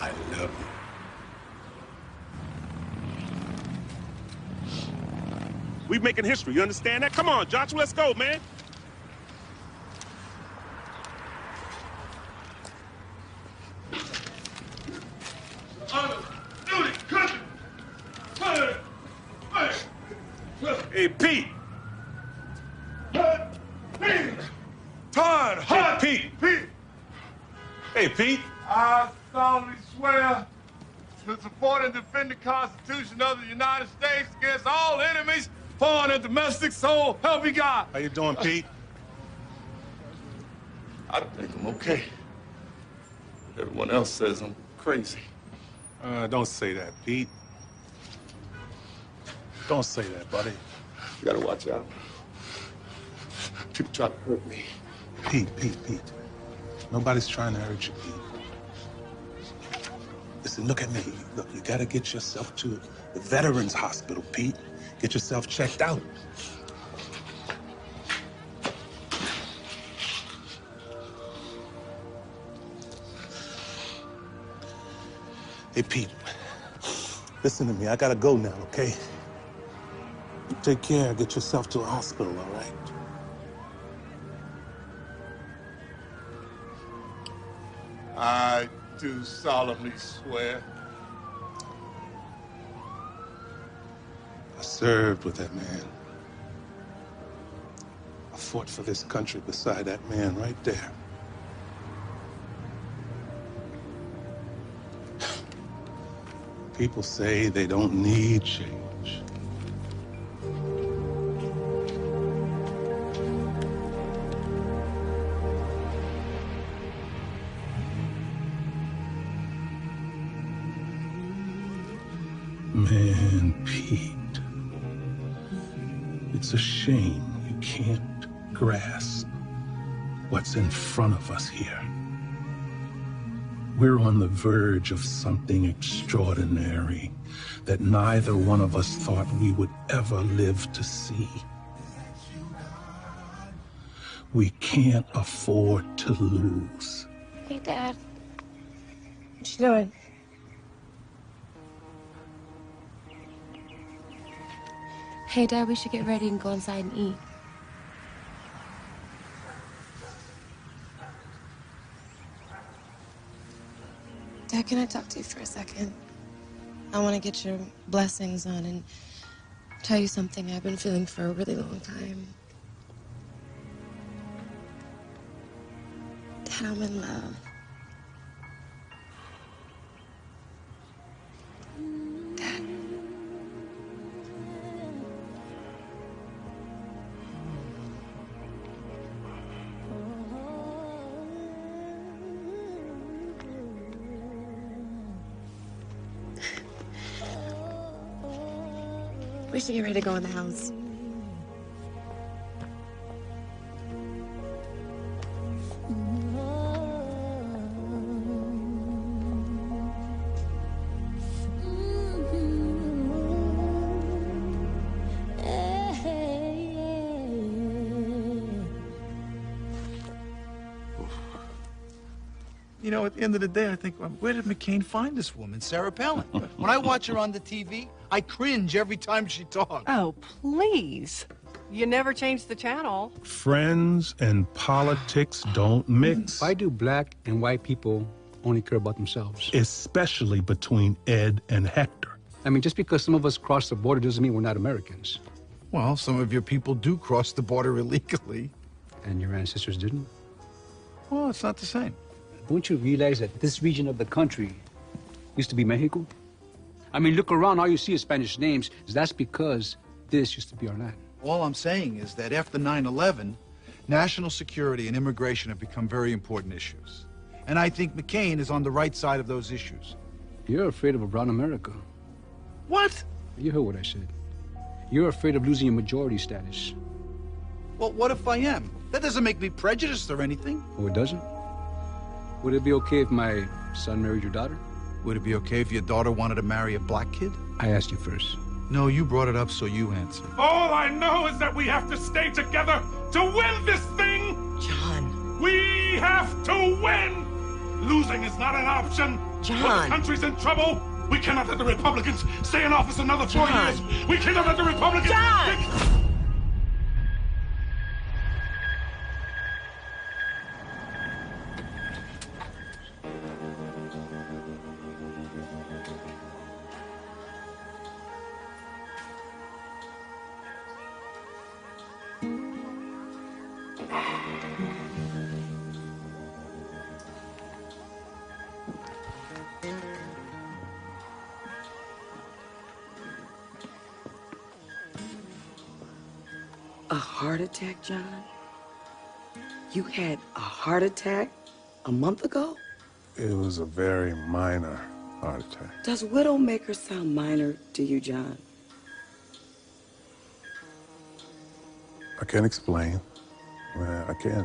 I love you. We making history, you understand that? Come on, Joshua, let's go, man. Hey, Pete. Todd, Hey, Pete. Hey, Pete. I solemnly swear to support and defend the Constitution of the United States against all enemies, foreign and domestic, so help me God. How you doing, Pete? I think I'm okay. Everyone else says I'm crazy. Don't say that, Pete. Don't say that, buddy. You gotta watch out. People try to hurt me. Pete. Nobody's trying to hurt you, Pete. Listen, look at me. Look, you gotta get yourself to the Veterans Hospital, Pete. Get yourself checked out. Hey, Pete. Listen to me. I gotta go now, okay? You take care. Get yourself to a hospital, all right? I do solemnly swear. I served with that man. I fought for this country beside that man right there. People say they don't need change. Man, Pete, it's a shame you can't grasp what's in front of us here. We're on the verge of something extraordinary that neither one of us thought we would ever live to see. We can't afford to lose. Hey, Dad. What you doing? Hey, Dad, we should get ready and go inside and eat. Dad, can I talk to you for a second? I want to get your blessings on and tell you something I've been feeling for a really long time. Dad, I'm in love. Dad. We should get ready to go in the house. You know, at the end of the day, I think, where did McCain find this woman, Sarah Palin? When I watch her on the TV, I cringe every time she talks. Oh, please. You never change the channel. Friends and politics don't mix. Why do black and white people only care about themselves? Especially between Ed and Hector. I mean, just because some of us cross the border doesn't mean we're not Americans. Well, some of your people do cross the border illegally. And your ancestors didn't? Well, it's not the same. Don't you realize that this region of the country used to be Mexico? I mean, look around, all you see is Spanish names. That's because this used to be our land. All I'm saying is that after 9/11, national security and immigration have become very important issues. And I think McCain is on the right side of those issues. You're afraid of a brown America. What? You heard what I said. You're afraid of losing your majority status. Well, what if I am? That doesn't make me prejudiced or anything. Oh, it doesn't? Would it be okay if my son married your daughter? Would it be okay if your daughter wanted to marry a black kid? I asked you first. No, you brought it up, so you answer. All I know is that we have to stay together to win this thing! John. We have to win! Losing is not an option. John. When the country's in trouble, we cannot let the Republicans stay in office another 4 years. We cannot let the Republicans... John! A heart attack, John? You had a heart attack a month ago? It was a very minor heart attack. Does Widowmaker sound minor to you, John? I can't explain. I can.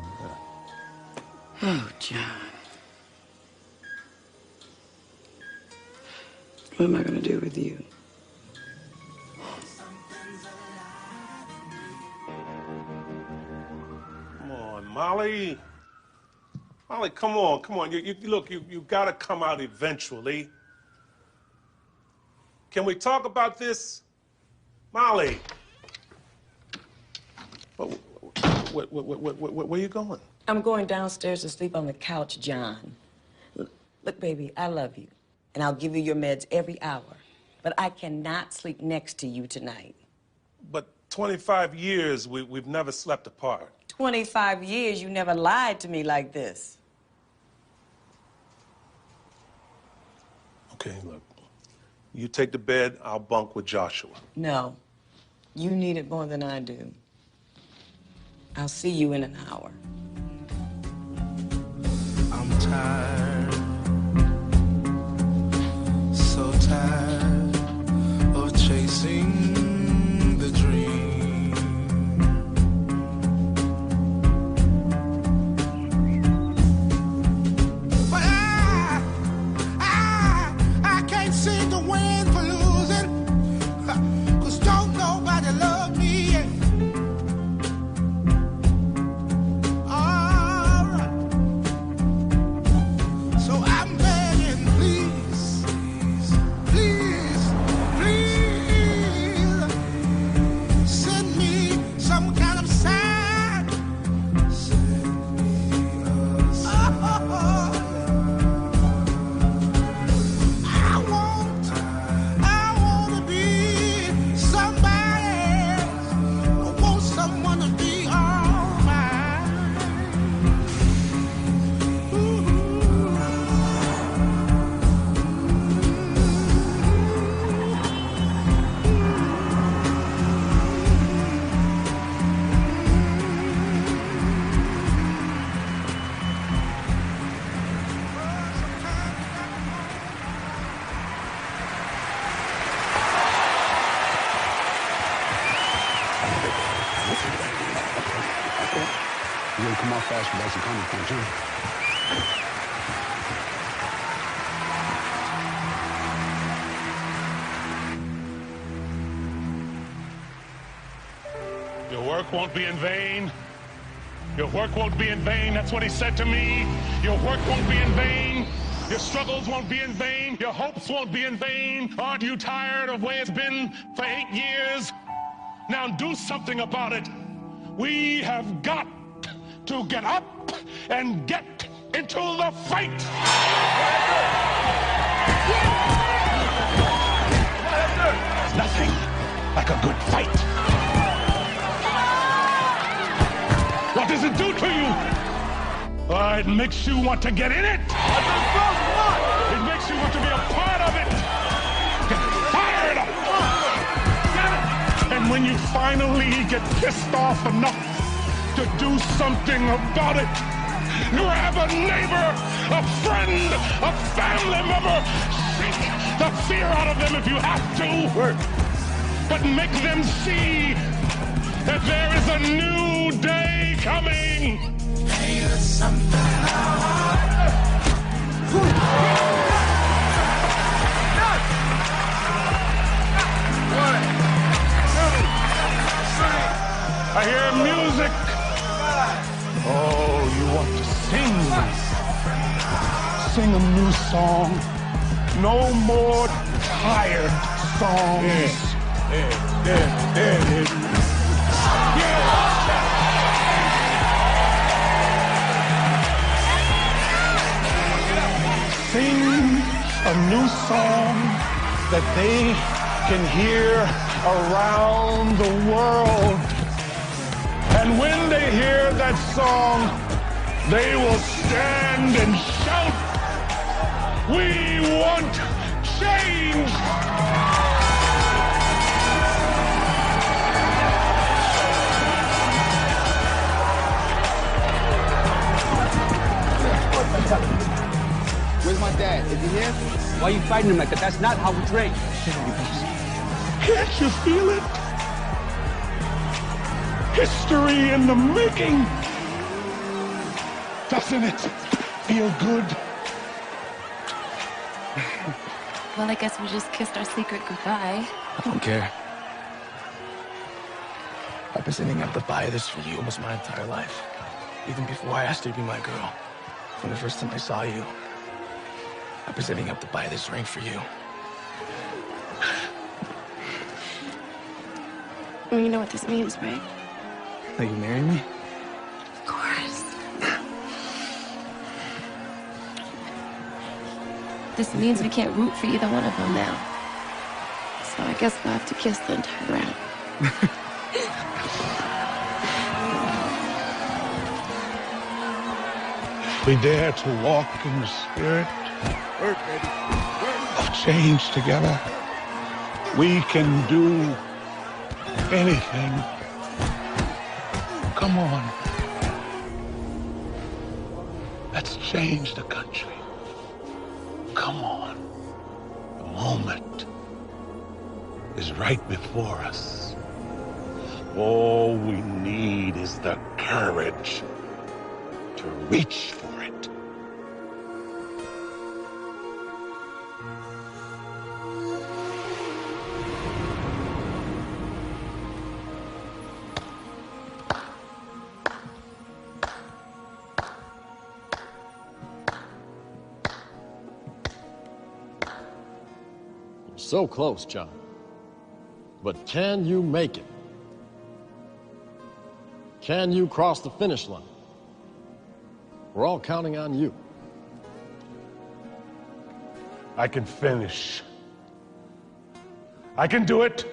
Oh, John. What am I gonna do with you? Come on, Molly. Molly, come on, come on. Look, you gotta come out eventually. Can we talk about this? Molly. Where you going? I'm going downstairs to sleep on the couch, John. Look, baby, I love you, and I'll give you your meds every hour, but I cannot sleep next to you tonight. But 25 years, we've never slept apart. 25 years, you never lied to me like this. Okay, look. You take the bed, I'll bunk with Joshua. No, you need it more than I do. I'll see you in an hour. I'm tired, so tired of chasing the dream. come off fast without some common punch, huh? Your work won't be in vain. Your work won't be in vain. That's what he said to me. Your work won't be in vain. Your struggles won't be in vain. Your hopes won't be in vain. Aren't you tired of the way it's been for 8 years? Now do something about it. We have got to get up and get into the fight. There's nothing like a good fight. What does it do to you? It makes you want to get in it. It makes you want to be a part of it. Get fired up. And when you finally get pissed off enough to do something about it, grab a neighbor, a friend, a family member, shake the fear out of them if you have to. But make them see that there is a new day coming. Hey, there's something I hear music. Oh, you want to sing? Sing a new song. No more tired songs. Sing a new song that they can hear around the world. And when they hear that song, they will stand and shout, "We want change!" Where's my dad? Is he here? Why are you fighting him like that? That's not how we train. Can't you feel it? History in the making. Doesn't it feel good? Well, I guess we just kissed our secret goodbye. I don't care. I've been sitting up to buy this for you almost my entire life. Even before I asked you to be my girl. From the first time I saw you, I've been setting up to buy this ring for you. Well, you know what this means, right? That you marry me? Of course. This means we can't root for either one of them now. So I guess we'll have to kiss the entire round. We dare to walk in the spirit of change together. We can do anything. Come on. Let's change the country. Come on. The moment is right before us. All we need is the courage to reach for it. So close, John. But can you make it? Can you cross the finish line? We're all counting on you. I can finish. I can do it.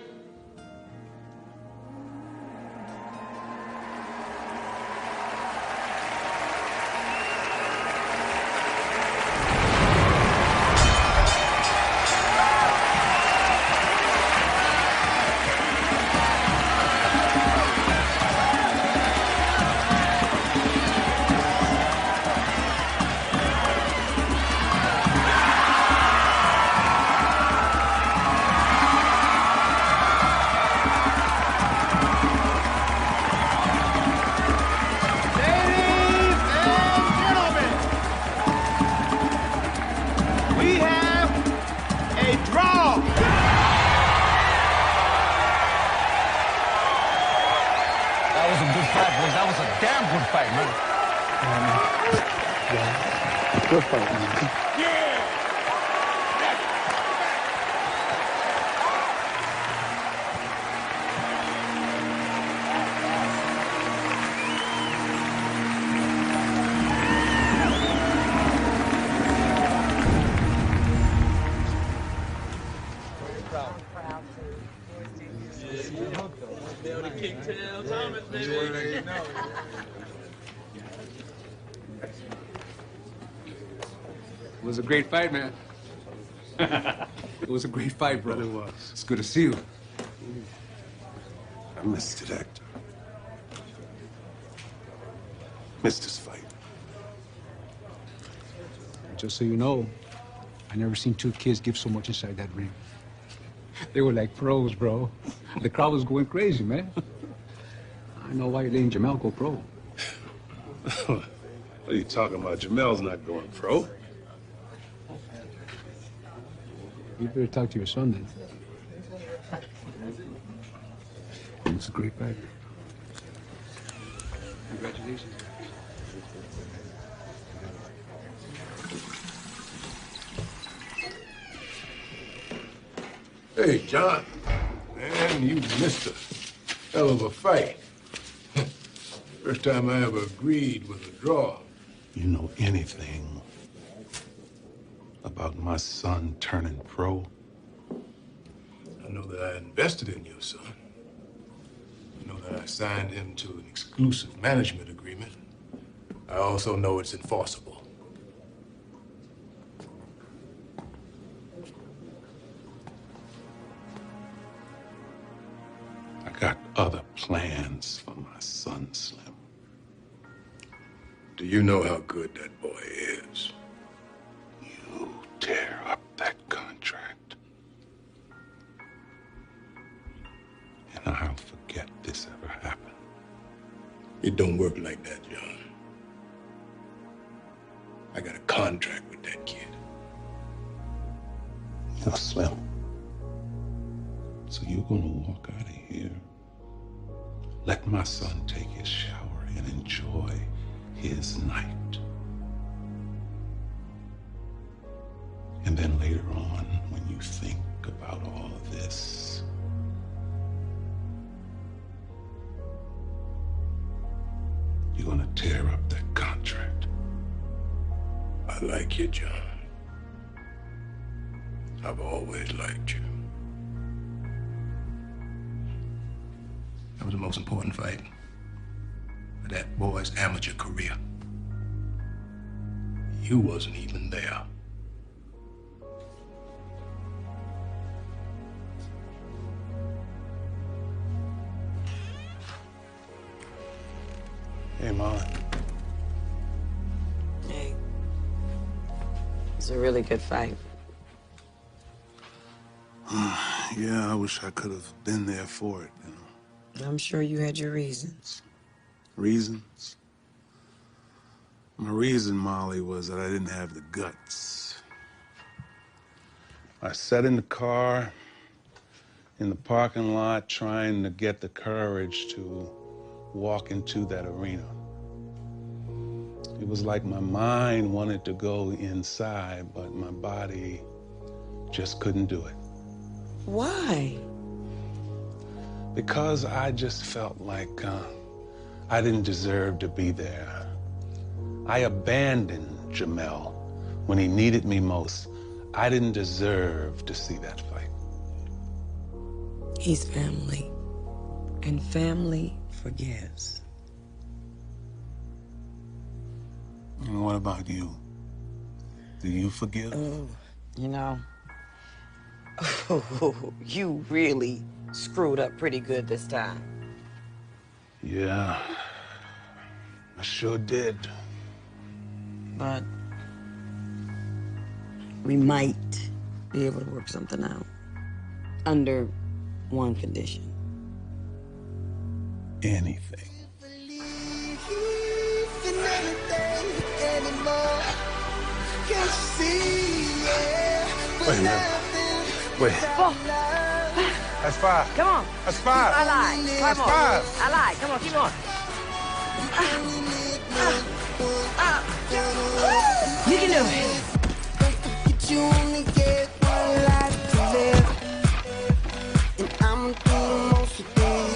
fight, man. Yeah. Good fight, man. It was a great fight, man. It was a great fight, bro. But it was. It's good to see you. I missed it, Hector. Missed this fight. Just so you know, I never seen two kids give so much inside that ring. They were like pros, bro. The crowd was going crazy, man. I know why you're letting Jamel go pro. What are you talking about? Jamel's not going pro. You better talk to your son then. It's a great fight. Congratulations. Hey, John. Man, you missed a hell of a fight. First time I ever agreed with a draw. You know anything about my son turning pro? I know that I invested in your son. I know that I signed him to an exclusive management agreement. I also know it's enforceable. I got other plans for my son, Slim. Do you know how good that boy is? You tear up that contract, and I'll forget this ever happened. It don't work like that, John. I got a contract with that kid. Now, Slim, so you're gonna walk out of here, let my son take his shower and enjoy his night. And then later on, when you think about all of this, you're gonna tear up that contract. I like you, John. I've always liked you. That was the most important fight of that boy's amateur career. You wasn't even there. Hey, Molly. Hey. It's a really good fight. Yeah, I wish I could have been there for it, you know. I'm sure you had your reasons. Reasons? My reason, Molly, was that I didn't have the guts. I sat in the car in the parking lot trying to get the courage to walk into that arena. It was like my mind wanted to go inside, but my body just couldn't do it. Why? Because I just felt like I didn't deserve to be there. I abandoned Jamel when he needed me most. I didn't deserve to see that fight. He's family, and family forgives. And what about you? Do you forgive? Oh, you know, you really screwed up pretty good this time. Yeah, I sure did. But we might be able to work something out under one condition. Anything. Wait a minute. Wait. Four. That's five. Come on. That's five. I lied. That's Come on. five. I lied. Come on, keep on. You can do it. You only get one life to live, and I'ma do the most today.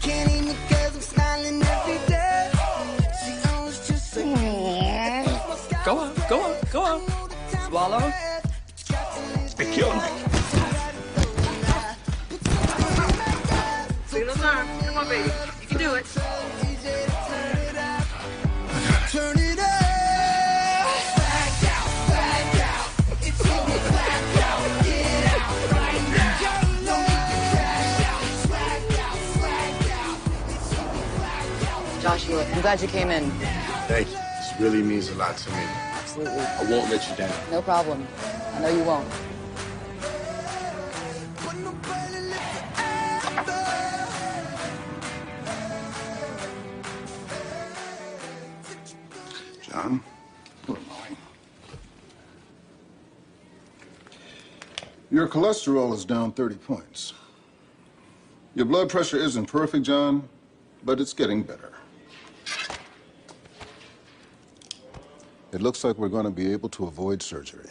Can't eat because I'm smiling every day. She always just say, Go on, go on, go on. Swallow. It killed me. Signal's arm. Come on, baby. You can do it. Turn it up. Joshua, I'm glad you came in. Thank you. This really means a lot to me. Absolutely. I won't let you down. No problem. I know you won't. John? Your cholesterol is down 30 points. Your blood pressure isn't perfect, John, but it's getting better. It looks like we're going to be able to avoid surgery.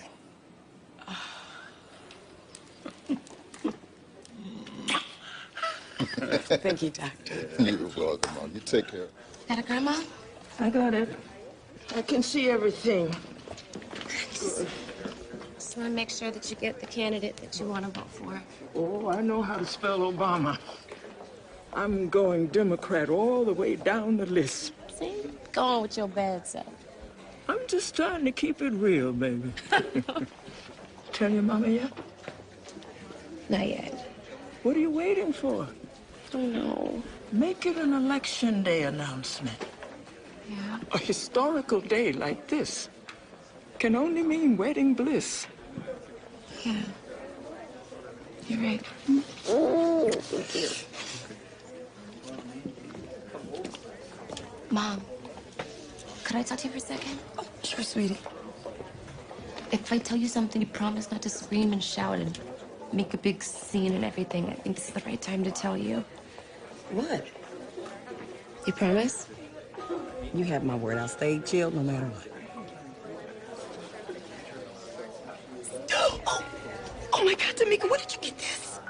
Thank you, Doctor. You're welcome, Mom. You take care. Got it, Grandma? I got it. I can see everything. Just want to make sure that you get the candidate that you want to vote for. Oh, I know how to spell Obama. I'm going Democrat all the way down the list. See? Go on with your bad self. I'm just trying to keep it real, baby. Tell your mama yet? Not yet. What are you waiting for? I don't know. Make it an election day announcement. Yeah. A historical day like this can only mean wedding bliss. Yeah. You're right. Oh, thank you. Mom, could I talk to you for a second? Oh, sure, sweetie. If I tell you something, you promise not to scream and shout and make a big scene and everything. I think this is the right time to tell you. What? You promise? You have my word. I'll stay chilled no matter what. Oh my God, Tamika, where did you get this?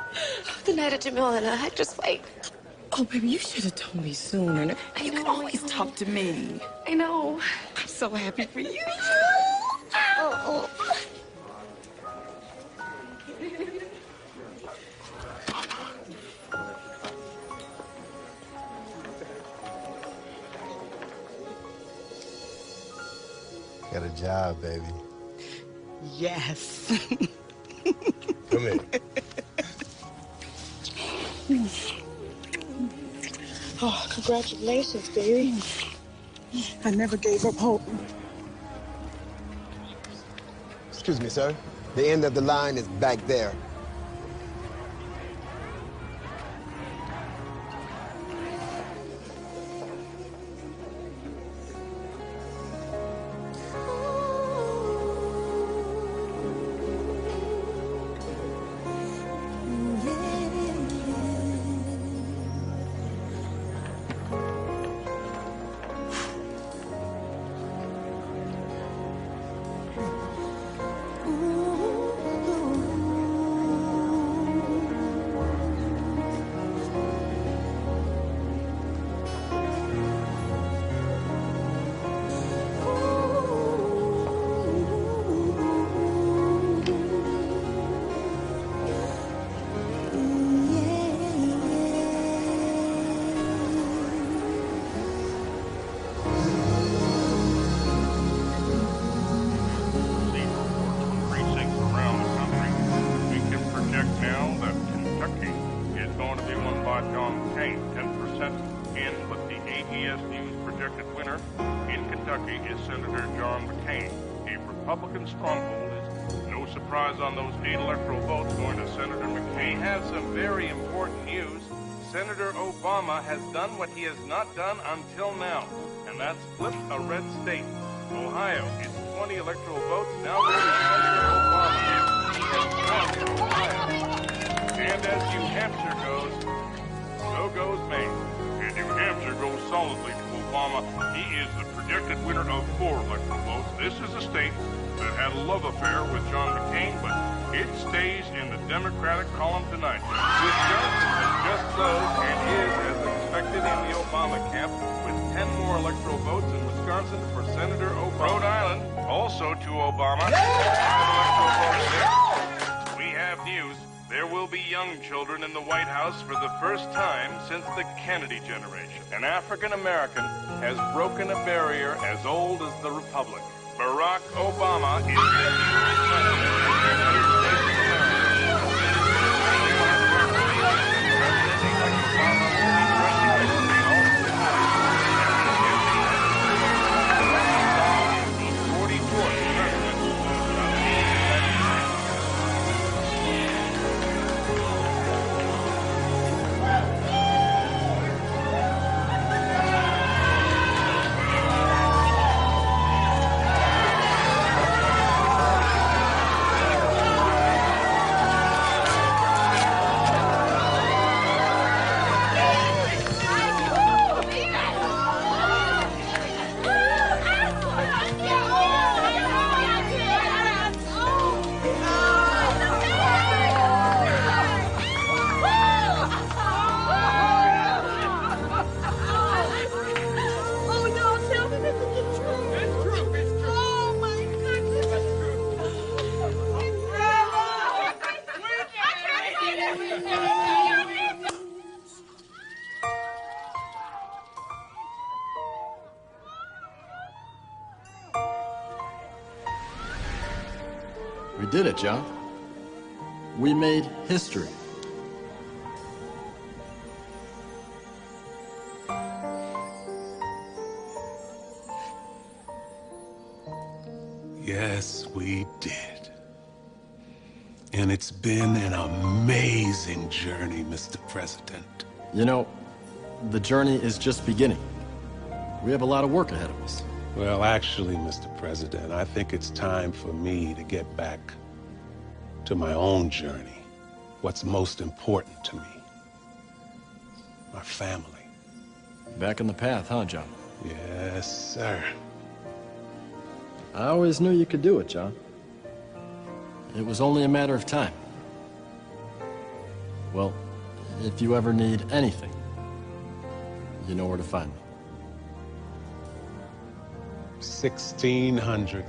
The night of Jamil and Hector's fight. Oh, baby, you should have told me sooner. You can always talk to me. I know. I'm so happy for you. Oh. Got a job, baby. Yes. Come here. Oh, congratulations, baby. I never gave up hope. Excuse me, sir. The end of the line is back there. Republican stronghold is no surprise on those 8 electoral votes going to Senator McCain. We have some very important news. Senator Obama has done what he has not done until now, and that's flipped a red state. Ohio, its 20 electoral votes now go to Senator Obama. He has won Ohio. And as New Hampshire goes, so goes Maine. And New Hampshire goes solidly to Obama. Obama. He is the projected winner of 4 electoral votes. This is a state that had a love affair with John McCain, but it stays in the Democratic column tonight. Wisconsin has just closed and is, as expected, in the Obama camp, with 10 more electoral votes in Wisconsin for Senator Obama. Rhode Island, also to Obama. 5 electoral votes there. We have news. There will be young children in the White House for the first time since the Kennedy generation. An African American has broken a barrier as old as the Republic. Barack Obama is the new president of the United States of America. President-elect Obama will be dressing like the all-Obama is the 44th president of the United We did it, John. We made history. Yes, we did. And it's been an amazing journey, Mr. President. You know, the journey is just beginning. We have a lot of work ahead of us. Well, actually, Mr. President, I think it's time for me to get back to my own journey. What's most important to me. My family. Back on the path, huh, John? Yes, sir. I always knew you could do it, John. It was only a matter of time. Well, if you ever need anything, you know where to find me. 1600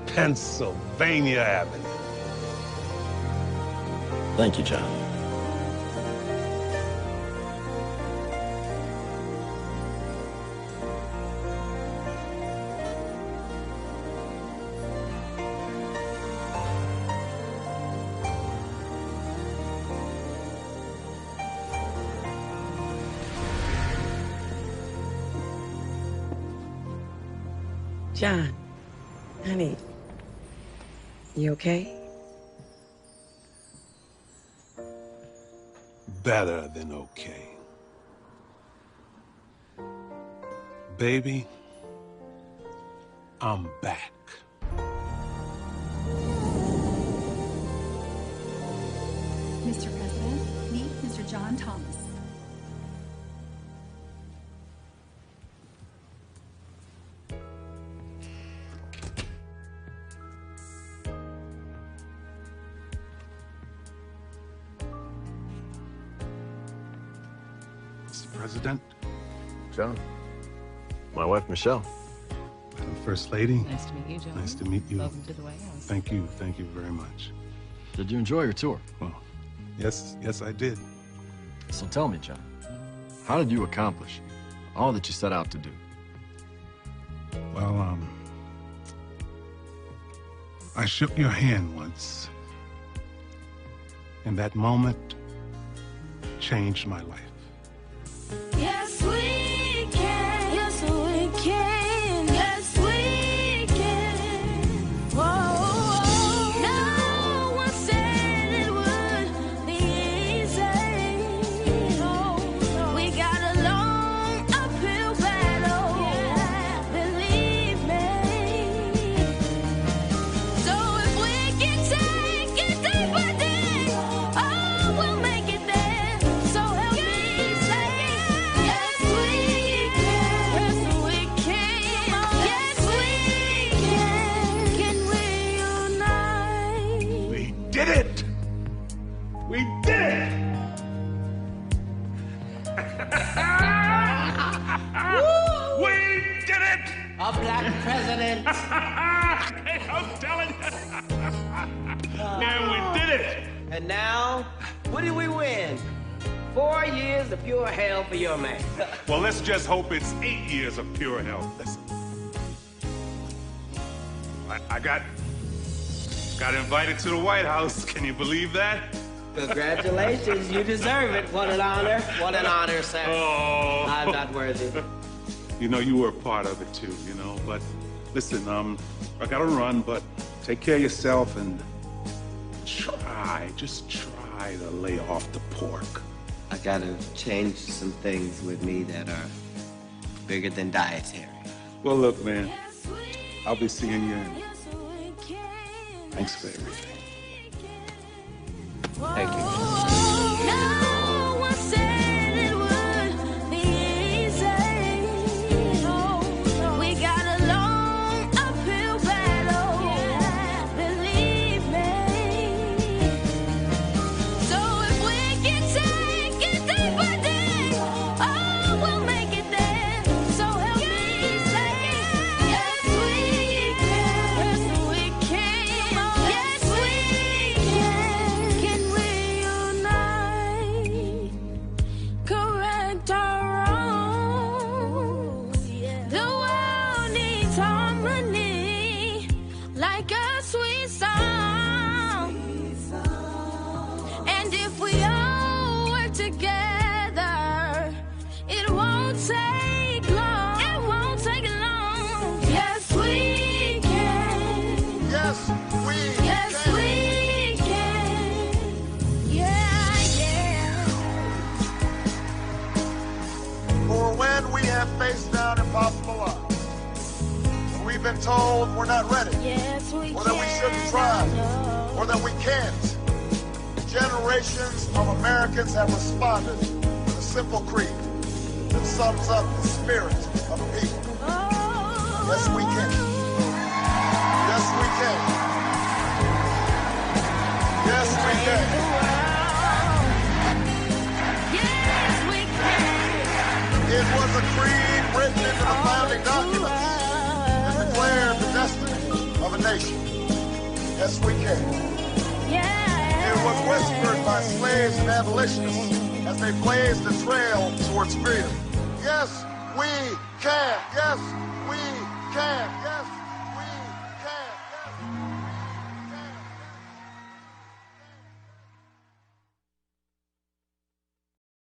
Pennsylvania Avenue. Thank you, John. John, honey, you okay? Better than okay. Baby, I'm back. Mr. President, meet Mr. John Thomas. Mr. President. John. My wife, Michelle. Madam First Lady. Nice to meet you, John. Nice to meet you. Welcome to the White House. Thank you very much. Did you enjoy your tour? Well, yes, I did. So tell me, John, how did you accomplish all that you set out to do? Well, I shook your hand once, and that moment changed my life. Yes, we can. Yes, we can. Yes, we can. Whoa. No one said it would be easy. We got a long uphill battle. Believe me. So if we can take it day by day, oh, we'll make it there. So help me. We did it! We did it! A black president. I'm telling you. Man, we did it! And now, what did we win? 4 years of pure hell for your man. Well, let's just hope it's 8 years of pure hell. Listen. I got invited to the White House. Can you believe that? Congratulations, you deserve it. What an honor. What an honor, sir. Oh. I'm not worthy. You know, you were a part of it too, you know. But listen, I gotta run, but take care of yourself and just try to lay off the pork. I gotta change some things with me that are bigger than dietary. Well, look, man, I'll be seeing you. And thanks for everything. Thank you. No one said it would be easy. We got a long uphill battle, believe me. So if we can take it day by day, oh, we'll make it there. So help me say, yes we can, yes we can, yes we can. Can we unite, correct our wrongs? The world needs harmony, like a sweet song. And if we all work together, it won't take long. It won't take long. Yes, we can. Yes, we Yes, we can. Yeah, yeah. For when we have faced down impossible odds, when we've been told we're not ready, Yes, we or that we shouldn't try, or that we can't, generations of Americans have responded with a simple creed that sums up the spirit of a people. Yes, we can. Yes, we can. Yes, we can. Yes, we can. It was a creed written into the founding documents that declared the destiny of a nation. Yes, we can. It was whispered by slaves and abolitionists as they blazed the trail towards freedom. Yes, we can. Yes, we can. Yes.